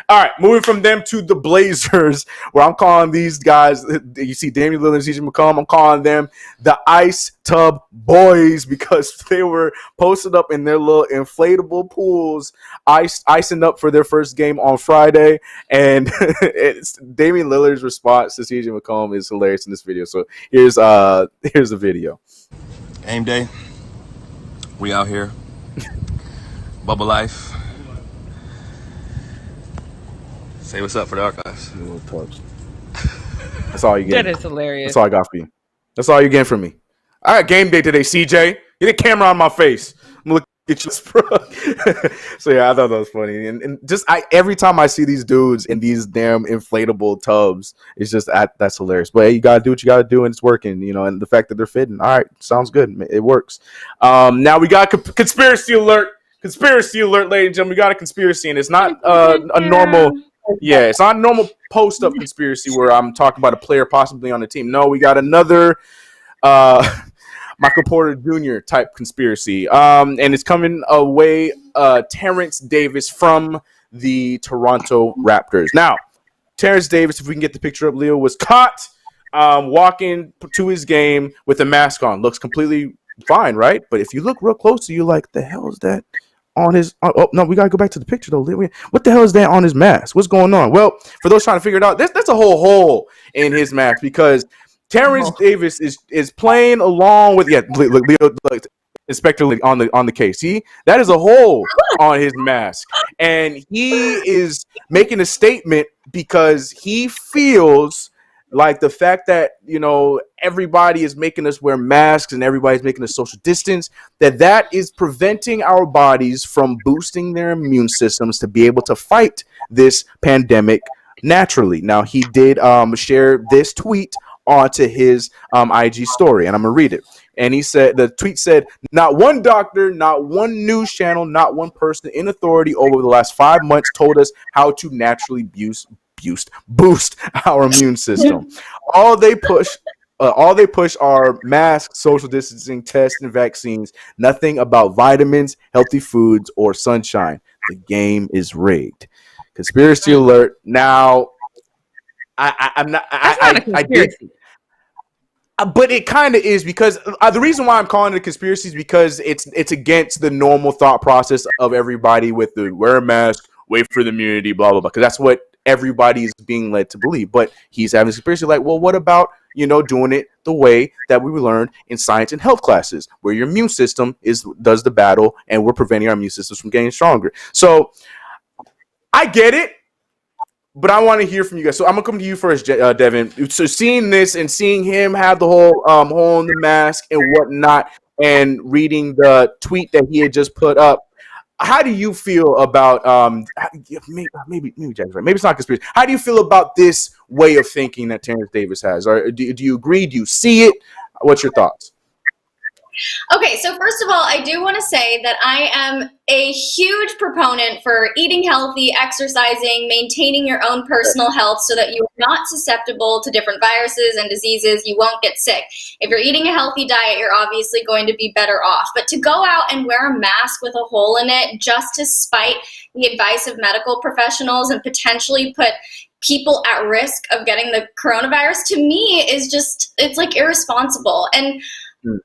All right, moving from them to the Blazers, where I'm calling these guys. You see Damian Lillard and CJ McCollum. I'm calling them the Ice Tub Boys because they were posted up in their little inflatable pools, icing up for their first game on Friday. And Damian Lillard's response to CJ McCollum is hilarious in this video. So here's the video. Game day, we out here, bubble life. Say what's up for the archives. That's all you get. That is hilarious. That's all I got for you. That's all you get from me. All right, game day today, CJ. Get a camera on my face. I'm gonna look at you, bro. So yeah, I thought that was funny, and just every time I see these dudes in these damn inflatable tubs, it's just that's hilarious. But hey, you gotta do what you gotta do, and it's working, and the fact that they're fitting, all right, sounds good. It works. Now we got conspiracy alert. Conspiracy alert, ladies and gentlemen. We got a conspiracy, and it's not a normal. Yeah, it's not a normal post-up conspiracy where I'm talking about a player possibly on the team. No, we got another Michael Porter Jr. type conspiracy. And it's coming away Terence Davis from the Toronto Raptors. Now, Terence Davis, if we can get the picture up, Leo, was caught walking to his game with a mask on. Looks completely fine, right? But if you look real close, you're like, the hell is that on his... Oh, no, we got to go back to the picture, though. What the hell is that on his mask? What's going on? Well, for those trying to figure it out, that's a whole hole in his mask because Terence Davis is playing along with... Yeah, Leo, Inspector on the case. See, that is a hole on his mask. And he is making a statement because he feels like the fact that, everybody is making us wear masks and everybody's making us social distance, that is preventing our bodies from boosting their immune systems to be able to fight this pandemic naturally. Now, he did share this tweet onto his IG story, and I'm going to read it. And he said, the tweet said, not one doctor, not one news channel, not one person in authority over the last 5 months told us how to naturally boost our immune system. All they push are masks, social distancing, tests, and vaccines. Nothing about vitamins, healthy foods, or sunshine. The game is rigged. Conspiracy alert. Now, I'm not. That's not a conspiracy. But it kind of is because the reason why I'm calling it a conspiracy is because it's against the normal thought process of everybody with the wear a mask, wait for the immunity, blah blah blah. Because that's what everybody is being led to believe. But he's having a conspiracy like, well, what about doing it the way that we learned in science and health classes, where your immune system does the battle, and we're preventing our immune systems from getting stronger. So I get it. But I want to hear from you guys. So I'm going to come to you first, Devin. So seeing this and seeing him have the whole hole in the mask and whatnot, and reading the tweet that he had just put up, how do you feel about maybe Jack's right. Maybe it's not conspiracy. How do you feel about this way of thinking that Terence Davis has? Or do you agree? Do you see it? What's your thoughts? Okay, so first of all, I do want to say that I am a huge proponent for eating healthy, exercising, maintaining your own personal health so that you're not susceptible to different viruses and diseases. You won't get sick. If you're eating a healthy diet, you're obviously going to be better off. But to go out and wear a mask with a hole in it just to spite the advice of medical professionals and potentially put people at risk of getting the coronavirus, to me is just, it's like irresponsible. And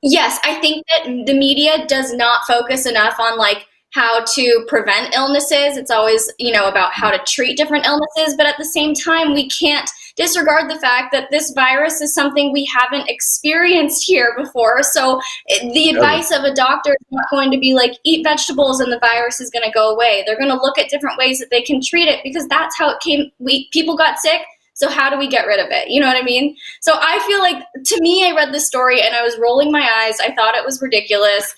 yes, I think that the media does not focus enough on like how to prevent illnesses. It's always, about how to treat different illnesses. But at the same time, we can't disregard the fact that this virus is something we haven't experienced here before. So the advice of a doctor is not going to be like, eat vegetables and the virus is going to go away. They're going to look at different ways that they can treat it because that's how it came. People got sick. So how do we get rid of it? You know what I mean? So I feel like, to me, I read this story and I was rolling my eyes. I thought it was ridiculous.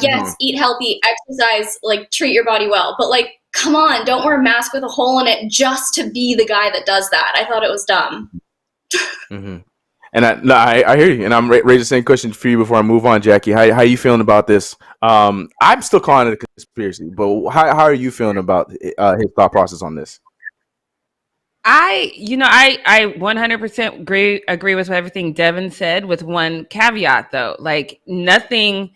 Yes, eat healthy, exercise, like treat your body well. But like, come on, don't wear a mask with a hole in it just to be the guy that does that. I thought it was dumb. Mm-hmm. And I hear you. And I'm raising the same question for you before I move on, Jackie. How you feeling about this? I'm still calling it a conspiracy, but how are you feeling about his thought process on this? I 100% agree with everything Devin said, with one caveat though. Like, nothing,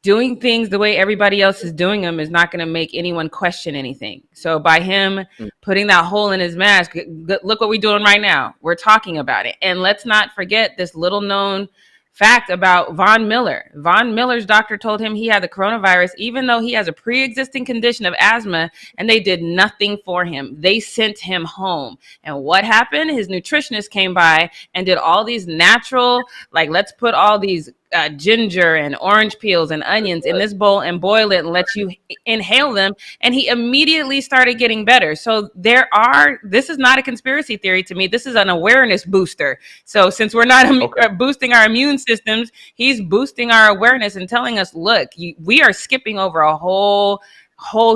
doing things the way everybody else is doing them is not going to make anyone question anything. So by him putting that hole in his mask, look what we're doing right now. We're talking about it. And let's not forget this little known fact about Von Miller. Von Miller's doctor told him he had the coronavirus, even though he has a pre-existing condition of asthma, and they did nothing for him. They sent him home. And what happened? His nutritionist came by and did all these natural, like, let's put all these ginger and orange peels and onions in this bowl and boil it and let you inhale them. And he immediately started getting better. So this is not a conspiracy theory to me. This is an awareness booster. So since we're not boosting our immune systems, he's boosting our awareness and telling us, look, we are skipping over a whole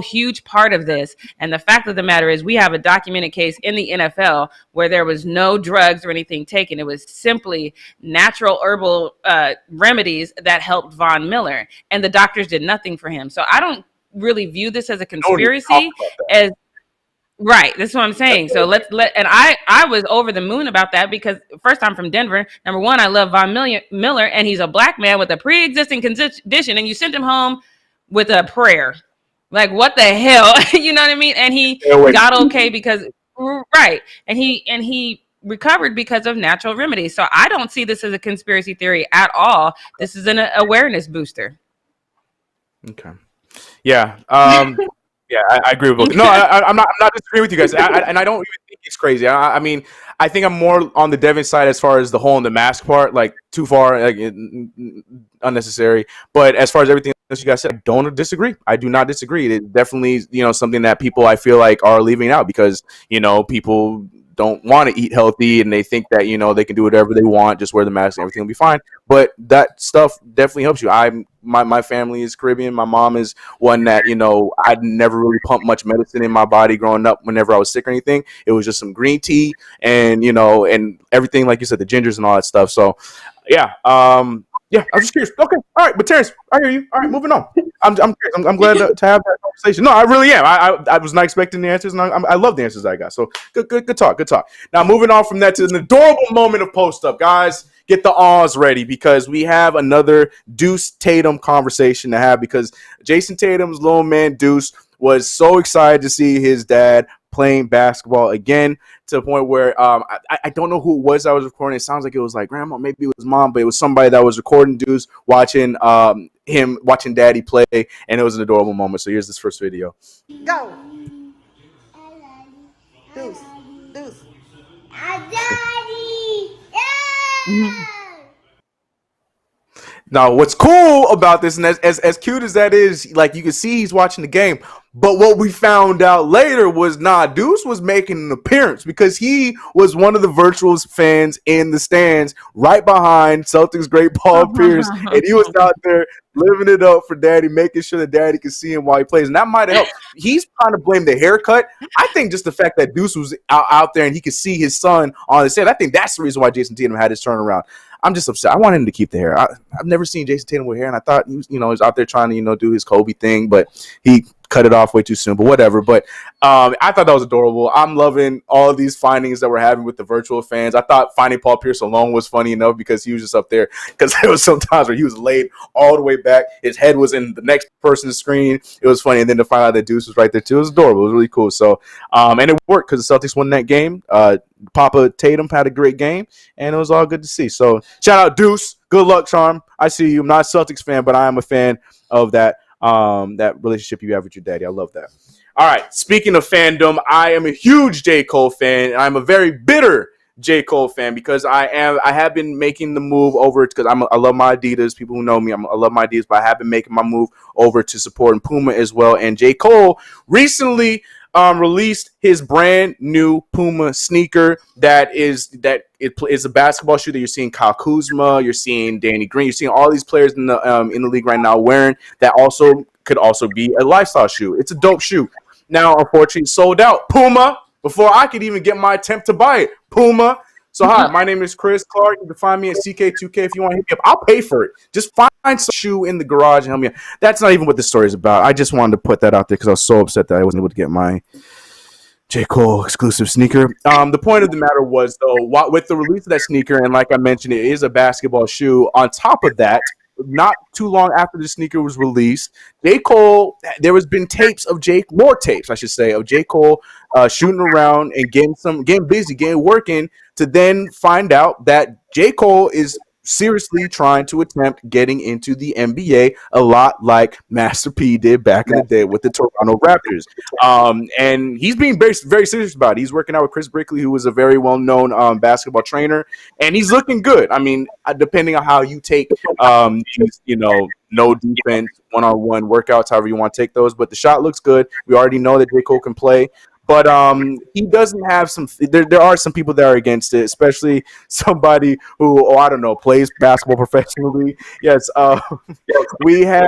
huge part of this. And the fact of the matter is, we have a documented case in the NFL where there was no drugs or anything taken. It was simply natural herbal remedies that helped Von Miller, and the doctors did nothing for him. So I don't really view this as a conspiracy. Right, that's what I'm saying. So and I was over the moon about that, because first, I'm from Denver. Number one, I love Von Miller, and he's a black man with a pre-existing condition, and you sent him home with a prayer. Like, what the hell? You know what I mean? And he got okay because, right. And he recovered because of natural remedies. So I don't see this as a conspiracy theory at all. This is an awareness booster. Okay. Yeah. Yeah, I agree with both. No, I'm not disagreeing with you guys. And I don't even think it's crazy. I mean, I think I'm more on the Devin side as far as the hole in the mask part, like too far, like unnecessary. But as far as everything else you guys said, I don't disagree. I do not disagree. It's definitely, something that people, I feel like, are leaving out because, people don't want to eat healthy and they think that, they can do whatever they want, just wear the mask and everything will be fine. But that stuff definitely helps you. My family is Caribbean. My mom is one that, I'd never really pumped much medicine in my body growing up whenever I was sick or anything. It was just some green tea and, and everything, like you said, the gingers and all that stuff. So, yeah. Yeah, I was just curious. Okay, all right, but Terrence, I hear you. All right, moving on. I'm curious. I'm glad to have that conversation. No, I really am. I was not expecting the answers, and I love the answers I got. So good talk. Now moving on from that to an adorable moment of post up, guys. Get the awes ready because we have another Deuce Tatum conversation to have because Jayson Tatum's little man Deuce was so excited to see his dad playing basketball again, to the point where I don't know who it was I was recording. It sounds like it was like grandma, maybe it was mom, but it was somebody that was recording Deuce watching him watching daddy play, and it was an adorable moment. So here's this first video. Go. Deuce. Daddy. Yeah. Now, what's cool about this, and as cute as that is, like you can see he's watching the game, but what we found out later was Deuce was making an appearance because he was one of the virtual fans in the stands right behind Celtics great Paul Pierce, and he was out there living it up for daddy, making sure that daddy could see him while he plays, and that might have helped. He's trying to blame the haircut. I think just the fact that Deuce was out there and he could see his son on the set, I think that's the reason why Jayson Tatum had his turnaround. I'm just upset. I want him to keep the hair. I've never seen Jayson Tatum with hair, and I thought he was, was out there trying to, do his Kobe thing, but he cut it off way too soon. But whatever. But I thought that was adorable. I'm loving all of these findings that we're having with the virtual fans. I thought finding Paul Pierce alone was funny enough because he was just up there. Because there was some times where he was laid all the way back. His head was in the next person's screen. It was funny, and then to find out that Deuce was right there too, it was adorable. It was really cool. So and it worked because the Celtics won that game. Papa Tatum had a great game, and it was all good to see. So shout out Deuce. Good luck, Charm. I see you. I'm not a Celtics fan, but I am a fan of that relationship you have with your daddy. I love that. All right. Speaking of fandom, I am a huge J. Cole fan. I'm a very bitter J. Cole fan because I have been making the move over because I love my Adidas. People who know me, I love my Adidas, but I have been making my move over to supporting Puma as well. And J. Cole recently released his brand new Puma sneaker that is a basketball shoe that you're seeing Kyle Kuzma, you're seeing Danny Green, you're seeing all these players in the league right now wearing. That also could also be a lifestyle shoe. It's a dope shoe. Now, unfortunately, sold out. Puma, before I could even get my attempt to buy it. Puma. So, hi, my name is Chris Clark. You can find me at CK2K if you want to hit me up. I'll pay for it. Just find some shoe in the garage and help me out. That's not even what the story is about. I just wanted to put that out there because I was so upset that I wasn't able to get my J. Cole exclusive sneaker. The point of the matter was, though, with the release of that sneaker, and like I mentioned, it is a basketball shoe. On top of that, not too long after the sneaker was released, J. Cole, there has been more tapes, I should say, of J. Cole shooting around and getting busy, getting working, to then find out that J. Cole is seriously trying to attempt getting into the NBA, a lot like Master P did back in the day with the Toronto Raptors. And he's being very, very serious about it. He's working out with Chris Brickley, who is a very well-known basketball trainer, and he's looking good. I mean, depending on how you take these, no defense, one-on-one workouts, however you want to take those, but the shot looks good. We already know that J. Cole can play. But he doesn't have some. There are some people that are against it, especially somebody who, I don't know, plays basketball professionally. Yes, we had.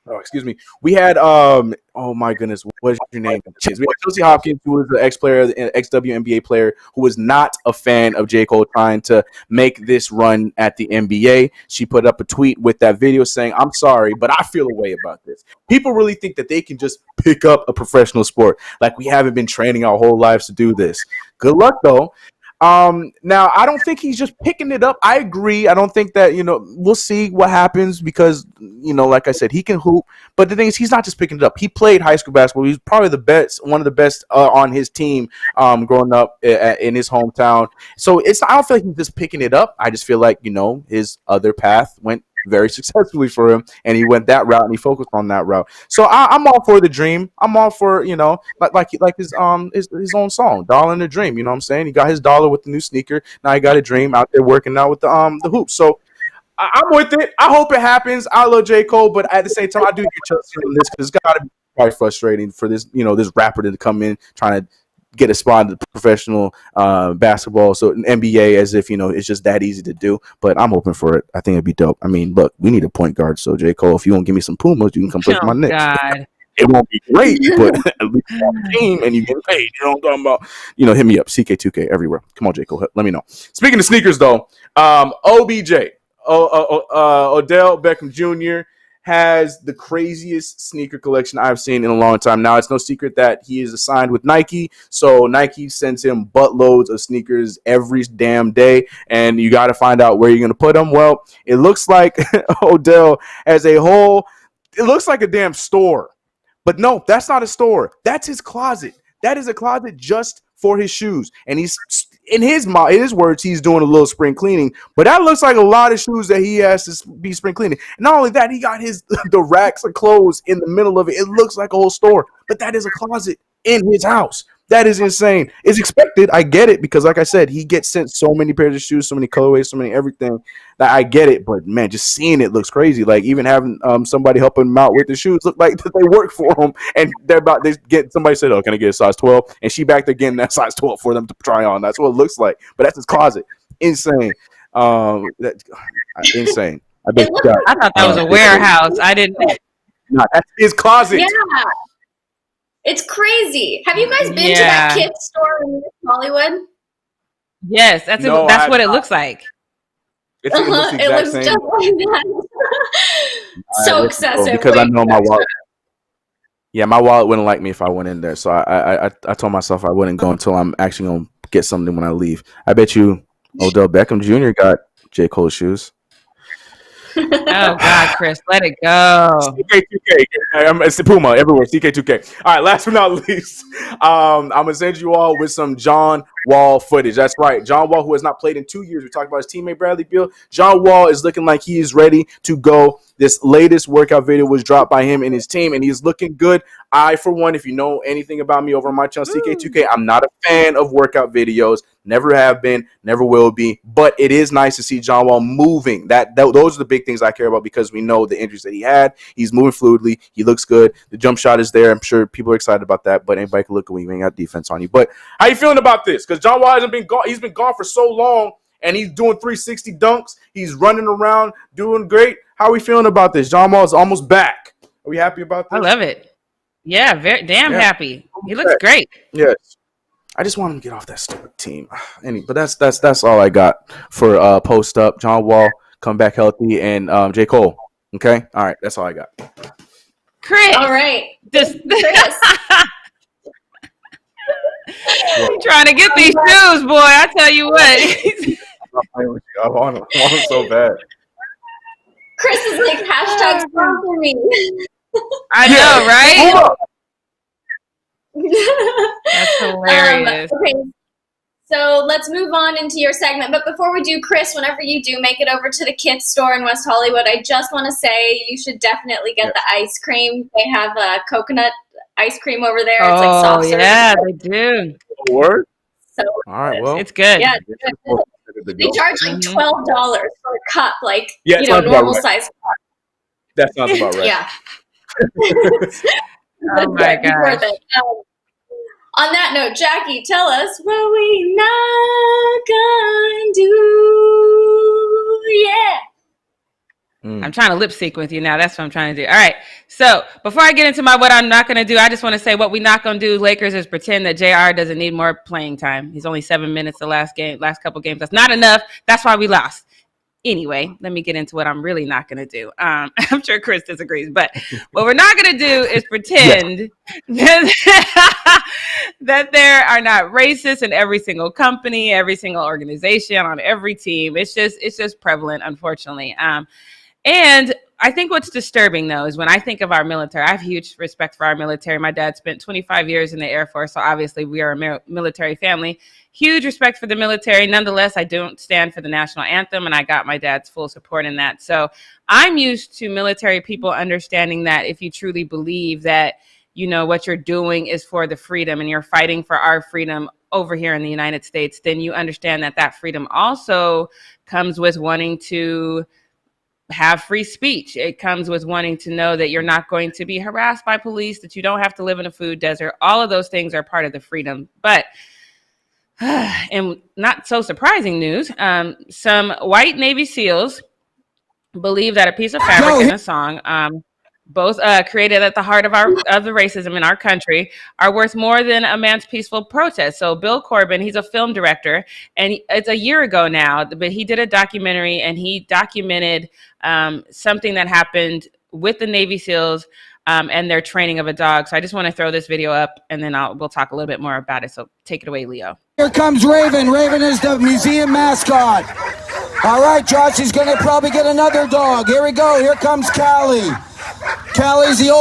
Oh, excuse me. We had. Oh my goodness, what's your name? We had Chelsea Hopkins, who was the ex-WNBA player, who was not a fan of J. Cole trying to make this run at the NBA. She put up a tweet with that video saying, "I'm sorry, but I feel a way about this. People really think that they can just pick up a professional sport. Like, we haven't been training our whole lives to do this. Good luck, though." Now, I don't think he's just picking it up. I agree. I don't think that, we'll see what happens because, like I said, he can hoop. But the thing is, he's not just picking it up. He played high school basketball. He's probably one of the best on his team growing up in his hometown. So I don't feel like he's just picking it up. I just feel like, his other path went very successfully for him, and he went that route and he focused on that route. So I'm all for the dream. I'm all for like his own song, "Dollar in the Dream." You know what I'm saying? He got his dollar with the new sneaker. Now he got a dream out there working out with the hoops. So I'm with it. I hope it happens. I love J. Cole, but at the same time, I do get Chelsea on this because it's got to be quite frustrating for this this rapper to come in trying to get a spot in the professional basketball, so an NBA, as if it's just that easy to do. But I'm hoping for it. I think it'd be dope. I mean, look, we need a point guard. So J. Cole, if you won't give me some Pumas, you can come play for my Knicks. God. It won't be great, but at least you have a team and you get paid. You know what I'm talking about? Hit me up. CK2K everywhere. Come on, J. Cole. Let me know. Speaking of sneakers, though, OBJ, Odell Beckham Jr. has the craziest sneaker collection I've seen in a long time. Now, it's no secret that he is assigned with Nike, so Nike sends him buttloads of sneakers every damn day, and you got to find out where you're going to put them. Well, it looks like Odell has it looks like a damn store. But no, that's not a store. That's his closet. That is a closet just for his shoes. And he's, in his words, he's doing a little spring cleaning. But that looks like a lot of shoes that he has to be spring cleaning. And not only that, he got the racks of clothes in the middle of it. It looks like a whole store. But that is a closet in his house. That is insane. It's expected. I get it because, like I said, he gets sent so many pairs of shoes, so many colorways, so many everything that I get it. But man, just seeing it looks crazy. Like even having somebody helping him out with the shoes look like they work for him, and somebody said, "Oh, can I get a size 12?" And she back there getting that size 12 for them to try on. That's what it looks like. But that's his closet. Insane. Insane. I thought that was a warehouse. I didn't. Nah, that's his closet. Yeah. It's crazy. Have you guys been to that kid store in Hollywood? Yes, that's what it looks like. It looks just like that. So excessive. Because I know my wallet. Yeah, my wallet wouldn't like me if I went in there. So I told myself I wouldn't go until I'm actually going to get something when I leave. I bet you Odell Beckham Jr. got J. Cole shoes. Oh God, Chris, let it go. CK2K, it's the Puma everywhere. CK2K. All right, last but not least, I'm gonna send you all with some John Wall footage. That's right. John Wall, who has not played in 2 years. We talked about his teammate Bradley Beal. John Wall is looking like he is ready to go. This latest workout video was dropped by him and his team, and he's looking good. I, for one, if you know anything about me over on my channel, CK2K, I'm not a fan of workout videos. Never have been, never will be. But it is nice to see John Wall moving. Those are the big things I care about because we know the injuries that he had. He's moving fluidly. He looks good. The jump shot is there. I'm sure people are excited about that. But anybody can look when you ain't got defense on you. But how you feeling about this? Because John Wall hasn't been gone. He's been gone for so long, and he's doing 360 dunks. He's running around, doing great. How are we feeling about this? John Wall is almost back. Are we happy about this? I love it. Yeah, very damn happy. He looks great. Yes. I just want him to get off that stupid team. But that's all I got for post up. John Wall, come back healthy, and J. Cole. Okay? All right, that's all I got. Chris. All right. Chris. Well, I'm trying to get these shoes, boy. I tell you what. I want him so bad. Chris is like, hashtag sponsor me. I know, right? That's hilarious. Okay, so let's move on into your segment. But before we do, Chris, whenever you do make it over to the Kits store in West Hollywood, I just want to say you should definitely get the ice cream. They have coconut ice cream over there. It's like soft serve. Yeah, they do. Word? So all right, well. It's good. Yeah, they charge like $12 for a cup, like, normal size cup. That sounds about right. Yeah. Oh my gosh. On that note, Jackie, tell us what we not gonna do. Yeah. I'm trying to lip sync with you now. That's what I'm trying to do. All right. So before I get into my what I'm not going to do, I just want to say what we not going to do, Lakers, is pretend that JR doesn't need more playing time. He's only 7 minutes the last couple games. That's not enough. That's why we lost. Anyway, let me get into what I'm really not going to do. I'm sure Chris disagrees, but what we're not going to do is pretend that there are not racists in every single company, every single organization, on every team. It's just prevalent, unfortunately. And I think what's disturbing, though, is when I think of our military, I have huge respect for our military. My dad spent 25 years in the Air Force, so obviously we are a military family. Huge respect for the military. Nonetheless, I don't stand for the national anthem, and I got my dad's full support in that. So I'm used to military people understanding that if you truly believe that, what you're doing is for the freedom and you're fighting for our freedom over here in the United States, then you understand that freedom also comes with wanting to have free speech. It comes with wanting to know that you're not going to be harassed by police, that you don't have to live in a food desert. All of those things are part of the freedom. But in not so surprising news, some white Navy SEALs believe that a piece of fabric in a song, both created at the heart of the racism in our country, are worth more than a man's peaceful protest. So Bill Corbin, he's a film director, and it's a year ago now, but he did a documentary and he documented something that happened with the Navy SEALs and their training of a dog. So I just want to throw this video up, and then we'll talk a little bit more about it. So take it away, Leo. Here comes Raven. Raven is the museum mascot. All right, Josh, he's going to probably get another dog. Here we go. Here comes Callie. Callie's the old.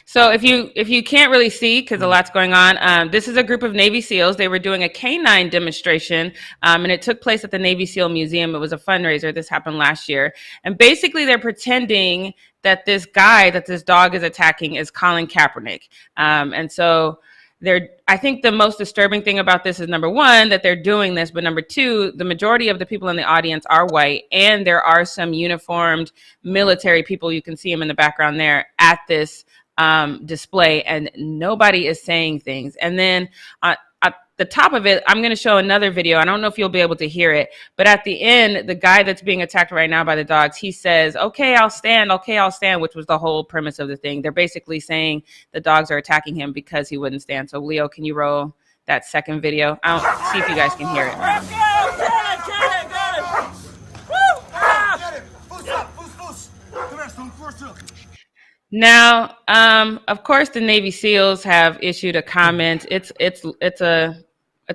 So if you can't really see, because a lot's going on, this is a group of Navy SEALs. They were doing a canine demonstration, and it took place at the Navy SEAL Museum. It was a fundraiser. This happened last year. And basically they're pretending that this guy that this dog is attacking is Colin Kaepernick. And so I think the most disturbing thing about this is, number one, that they're doing this, but number two, the majority of the people in the audience are white, and there are some uniformed military people. You can see them in the background there at this display, and nobody is saying things. And then at the top of it, I'm going to show another video. I don't know if you'll be able to hear it, but at the end, the guy that's being attacked right now by the dogs, he says, "Okay, I'll stand. Okay, I'll stand," which was the whole premise of the thing. They're basically saying the dogs are attacking him because he wouldn't stand. So Leo, can you roll that second video? I'll see if you guys can hear it. Now, of course, the Navy SEALs have issued a comment. It's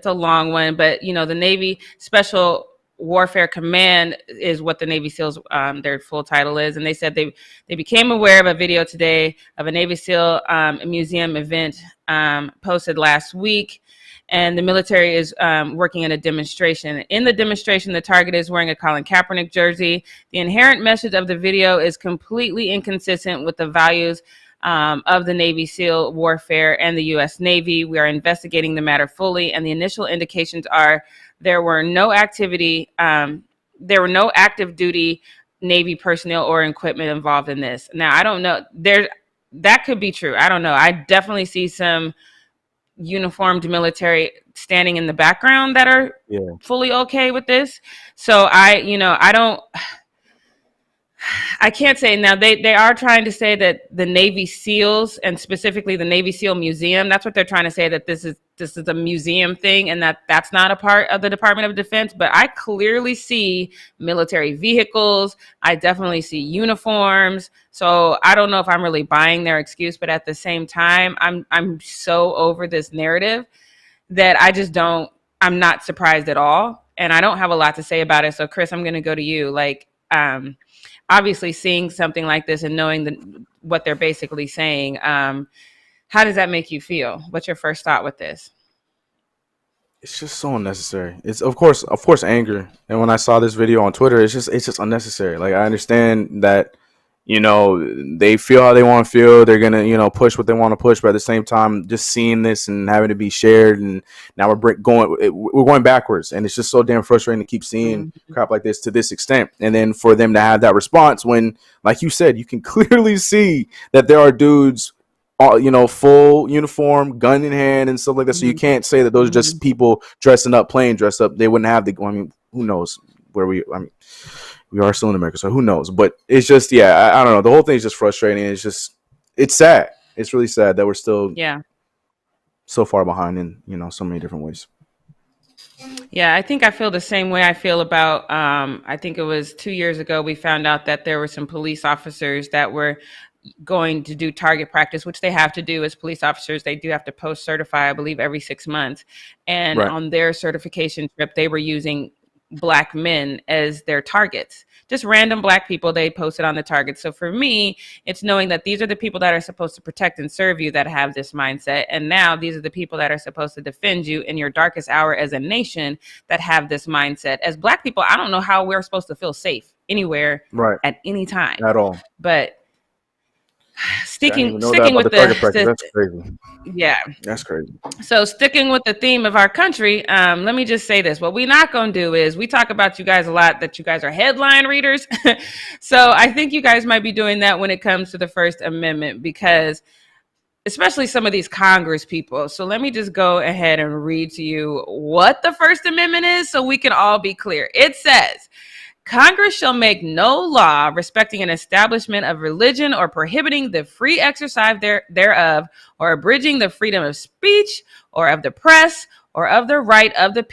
a long one, but the Navy Special Warfare Command is what the Navy SEALs, their full title is, and they said they became aware of a video today of a Navy SEAL museum event posted last week. and the military is working in a demonstration. In the demonstration, the target is wearing a Colin Kaepernick jersey. The inherent message of the video is completely inconsistent with the values of the Navy SEAL warfare and the U.S. Navy. We are investigating the matter fully, and the initial indications are there were no active duty Navy personnel or equipment involved in this. Now, I don't know. That could be true. I don't know. I definitely see some uniformed military standing in the background that are fully okay with this. So I can't say. Now they are trying to say that the Navy SEALs, and specifically the Navy SEAL Museum, that's what they're trying to say, that this is a museum thing, and that's not a part of the Department of Defense. But I clearly see military vehicles. I definitely see uniforms. So I don't know if I'm really buying their excuse, but at the same time, I'm so over this narrative that I'm not surprised at all, and I don't have a lot to say about it. So Chris, I'm going to go to you. Obviously seeing something like this and knowing what they're basically saying, how does that make you feel? What's your first thought with this? It's just so unnecessary. It's of course anger. And when I saw this video on Twitter, it's just unnecessary. Like, I understand that, they feel how they want to feel. They're going to, push what they want to push. But at the same time, just seeing this and having to be shared, and now we're going backwards. And it's just so damn frustrating to keep seeing crap like this to this extent. And then for them to have that response when, like you said, you can clearly see that there are dudes, full uniform, gun in hand and stuff like that. So you can't say that those are just people dressing up, playing dressed up. They wouldn't have who knows where we are still in America, so who knows? But it's just, I don't know. The whole thing is just frustrating. It's sad. It's really sad that we're still so far behind in so many different ways. Yeah, I think I feel the same way I feel about, I think it was 2 years ago, we found out that there were some police officers that were going to do target practice, which they have to do as police officers. They do have to post certify, I believe, every 6 months. And on their certification trip, they were using Black men as their targets, just random Black people they posted on the target. So for me, it's knowing that these are the people that are supposed to protect and serve you that have this mindset. And now these are the people that are supposed to defend you in your darkest hour as a nation that have this mindset. As Black people, I don't know how we're supposed to feel safe anywhere at any time at all. But sticking with that's crazy. Yeah, that's crazy. So sticking with the theme of our country, let me just say this. What we're not going to do is, we talk about you guys a lot, that you guys are headline readers. So I think you guys might be doing that when it comes to the First Amendment, because especially some of these Congress people. So let me just go ahead and read to you what the First Amendment is so we can all be clear. It says, Congress shall make no law respecting an establishment of religion or prohibiting the free exercise thereof, or abridging the freedom of speech or of the press, or of the right of the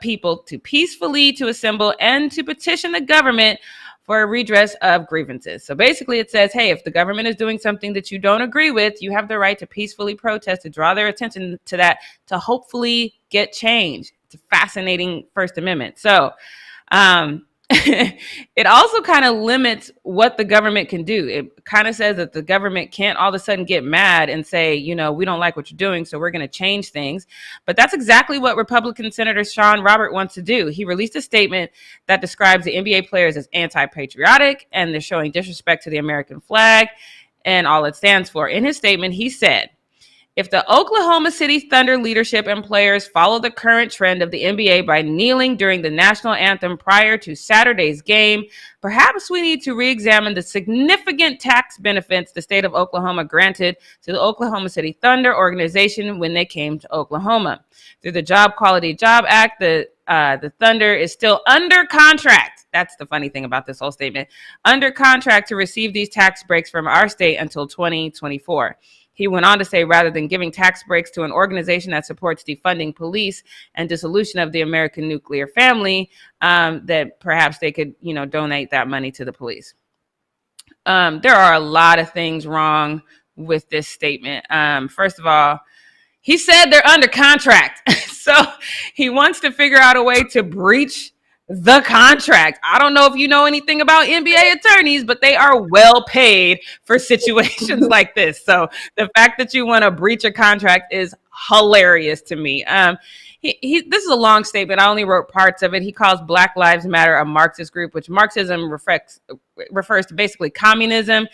people to peacefully to assemble and to petition the government for a redress of grievances. So basically it says, hey, if the government is doing something that you don't agree with, you have the right to peacefully protest, to draw their attention to that, to hopefully get change. It's a fascinating First Amendment. So, it also kind of limits what the government can do. It kind of says that the government can't all of a sudden get mad and say, we don't like what you're doing, so we're going to change things. But that's exactly what Republican Senator Sean Robert wants to do. He released a statement that describes the NBA players as anti-patriotic, and they're showing disrespect to the American flag and all it stands for. In his statement, he said, if the Oklahoma City Thunder leadership and players follow the current trend of the NBA by kneeling during the national anthem prior to Saturday's game, perhaps we need to re-examine the significant tax benefits the state of Oklahoma granted to the Oklahoma City Thunder organization when they came to Oklahoma. Through the Job Quality Job Act, the Thunder is still under contract. That's the funny thing about this whole statement. Under contract to receive these tax breaks from our state until 2024. He went on to say, rather than giving tax breaks to an organization that supports defunding police and dissolution of the American nuclear family, that perhaps they could, donate that money to the police. There are a lot of things wrong with this statement. First of all, he said they're under contract. So he wants to figure out a way to breach the contract. I don't know if you know anything about NBA attorneys, but they are well paid for situations like this. So the fact that you want to breach a contract is hilarious to me. This is a long statement. I only wrote parts of it. He calls Black Lives Matter a Marxist group, which Marxism refers to basically communism.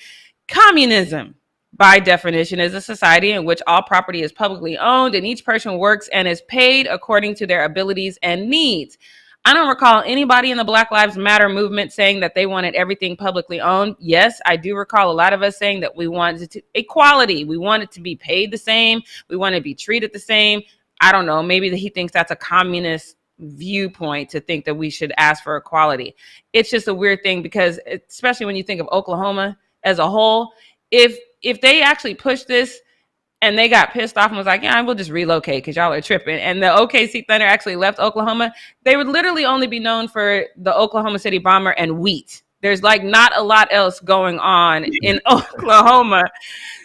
Communism, by definition, is a society in which all property is publicly owned and each person works and is paid according to their abilities and needs. I don't recall anybody in the Black Lives Matter movement saying that they wanted everything publicly owned. Yes, I do recall a lot of us saying that we wanted equality. We wanted to be paid the same. We want to be treated the same. I don't know. Maybe he thinks that's a communist viewpoint to think that we should ask for equality. It's just a weird thing because, especially when you think of Oklahoma as a whole, if they actually pushed this and they got pissed off and was like, yeah, we'll just relocate because y'all are tripping, and the OKC Thunder actually left Oklahoma, they would literally only be known for the Oklahoma City Bomber and wheat. There's like not a lot else going on in Oklahoma.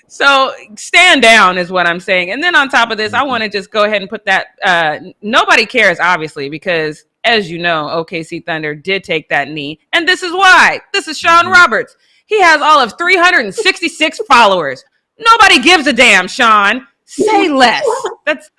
So stand down is what I'm saying. And then on top of this, I want to just go ahead and put that nobody cares, obviously, because as you know, OKC Thunder did take that knee. And this is why. This is Sean Roberts. He has all of 366 followers. Nobody gives a damn, Sean. Say less. That's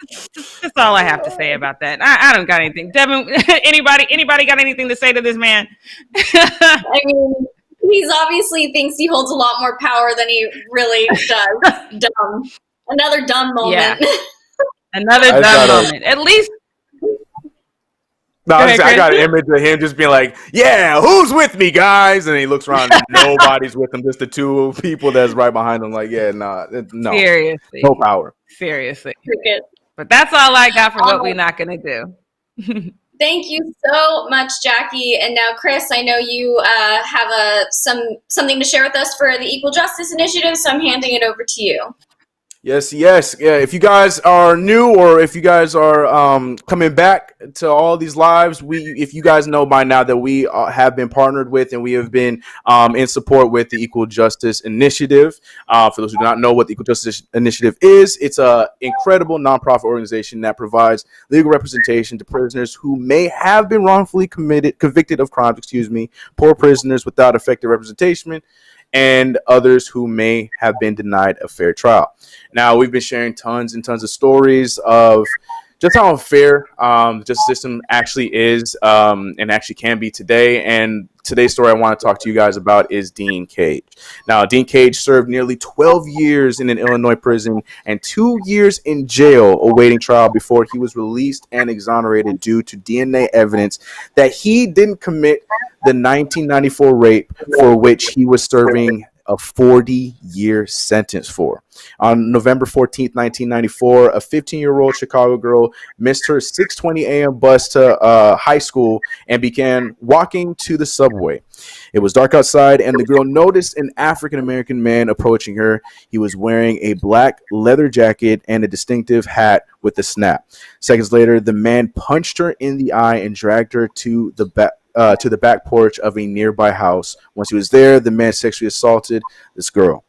all I have to say about that. I don't got anything. Devin, anybody got anything to say to this man? I mean, he's obviously thinks he holds a lot more power than he really does. Dumb. Another dumb moment. Yeah. Another dumb moment. At least. No, I got an image of him just being like, yeah, who's with me, guys? And he looks around and nobody's with him, just the two people that's right behind him. Like, yeah, no. Seriously. No power. Seriously. But that's all I got for what we're not going to do. Thank you so much, Jackie. And now, Chris, I know you have something to share with us for the Equal Justice Initiative, so I'm handing it over to you. Yes. Yeah, if you guys are new or if you guys are coming back to all these lives, if you guys know by now that we have been partnered with and we have been in support with the Equal Justice Initiative. For those who do not know what the Equal Justice Initiative is, it's an incredible nonprofit organization that provides legal representation to prisoners who may have been wrongfully convicted of crimes, poor prisoners without effective representation, and others who may have been denied a fair trial. Now, we've been sharing tons and tons of stories of just how unfair the justice system actually is and actually can be today. And today's story I want to talk to you guys about is Dean Cage. Now, Dean Cage served nearly 12 years in an Illinois prison and 2 years in jail awaiting trial before he was released and exonerated due to DNA evidence that he didn't commit the 1994 rape for which he was serving a 40-year sentence for. On November 14th, 1994, a 15-year-old Chicago girl missed her 6:20 a.m. bus to high school and began walking to the subway. It was dark outside, and the girl noticed an African-American man approaching her. He was wearing a black leather jacket and a distinctive hat with a snap. Seconds later, the man punched her in the eye and dragged her to the back porch of a nearby house. Once he was there, the man sexually assaulted this girl.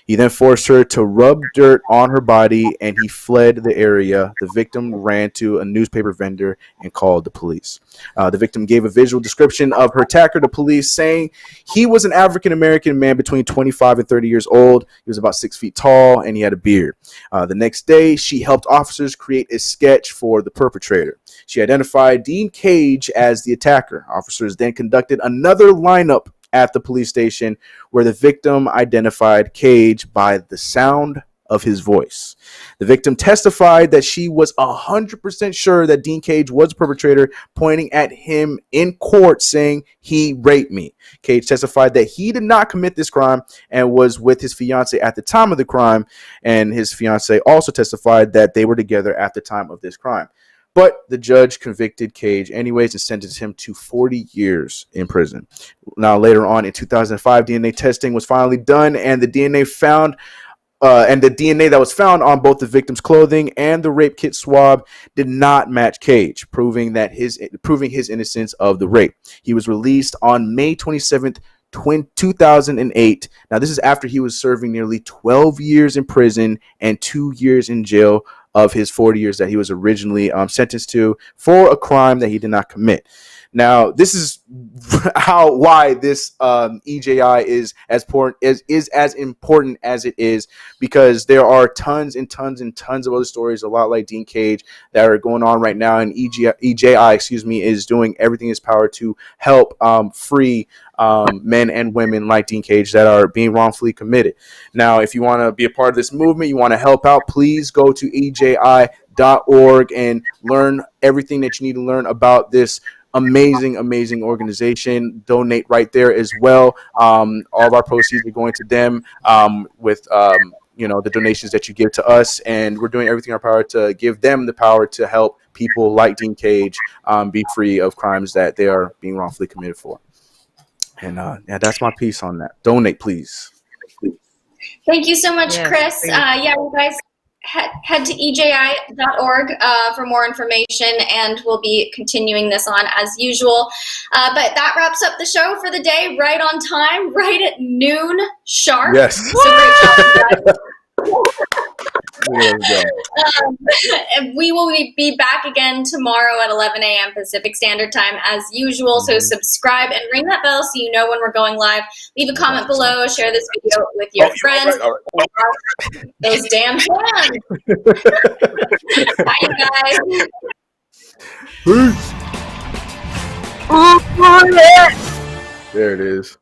He then forced her to rub dirt on her body, and he fled the area. The victim ran to a newspaper vendor and called the police. The victim gave a visual description of her attacker to police, saying he was an African-American man between 25 and 30 years old. He was about 6 feet tall, and he had a beard. The next day, she helped officers create a sketch for the perpetrator. She identified Dean Cage as the attacker. Officers then conducted another lineup at the police station where the victim identified Cage by the sound of his voice. The victim testified that she was 100% sure that Dean Cage was the perpetrator, pointing at him in court saying, "He raped me." Cage testified that he did not commit this crime and was with his fiance at the time of the crime, and his fiance also testified that they were together at the time of this crime. But the judge convicted Cage anyways and sentenced him to 40 years in prison. Now, later on in 2005, DNA testing was finally done, and the DNA that was found on both the victim's clothing and the rape kit swab did not match Cage, proving his innocence of the rape. He was released on May 27th, 2008. Now, this is after he was serving nearly 12 years in prison and 2 years in jail of his 40 years that he was originally sentenced to for a crime that he did not commit. Now, this is why this EJI is as important as it is, because there are tons and tons and tons of other stories, a lot like Dean Cage, that are going on right now, and EJI, is doing everything in its power to help free men and women like Dean Cage that are being wrongfully committed. Now, if you want to be a part of this movement, you want to help out, please go to EJI.org and learn everything that you need to learn about this amazing organization. Donate right there as well. All of our proceeds are going to them, with the donations that you give to us, and we're doing everything in our power to give them the power to help people like Dean Cage be free of crimes that they are being wrongfully committed for. And that's my piece on that. Donate, please. Thank you so much, Yes, Chris. please. You guys head to EJI.org for more information, and we'll be continuing this on as usual. But that wraps up the show for the day, right on time, right at noon sharp. Yes. So great job, guys. Let's We will be back again tomorrow at 11 a.m. Pacific Standard Time as usual. So subscribe and ring that bell so you know when we're going live. Leave a comment below. Share this video with your friends. All right. Those damn hands. Bye, you guys. Peace. There it is.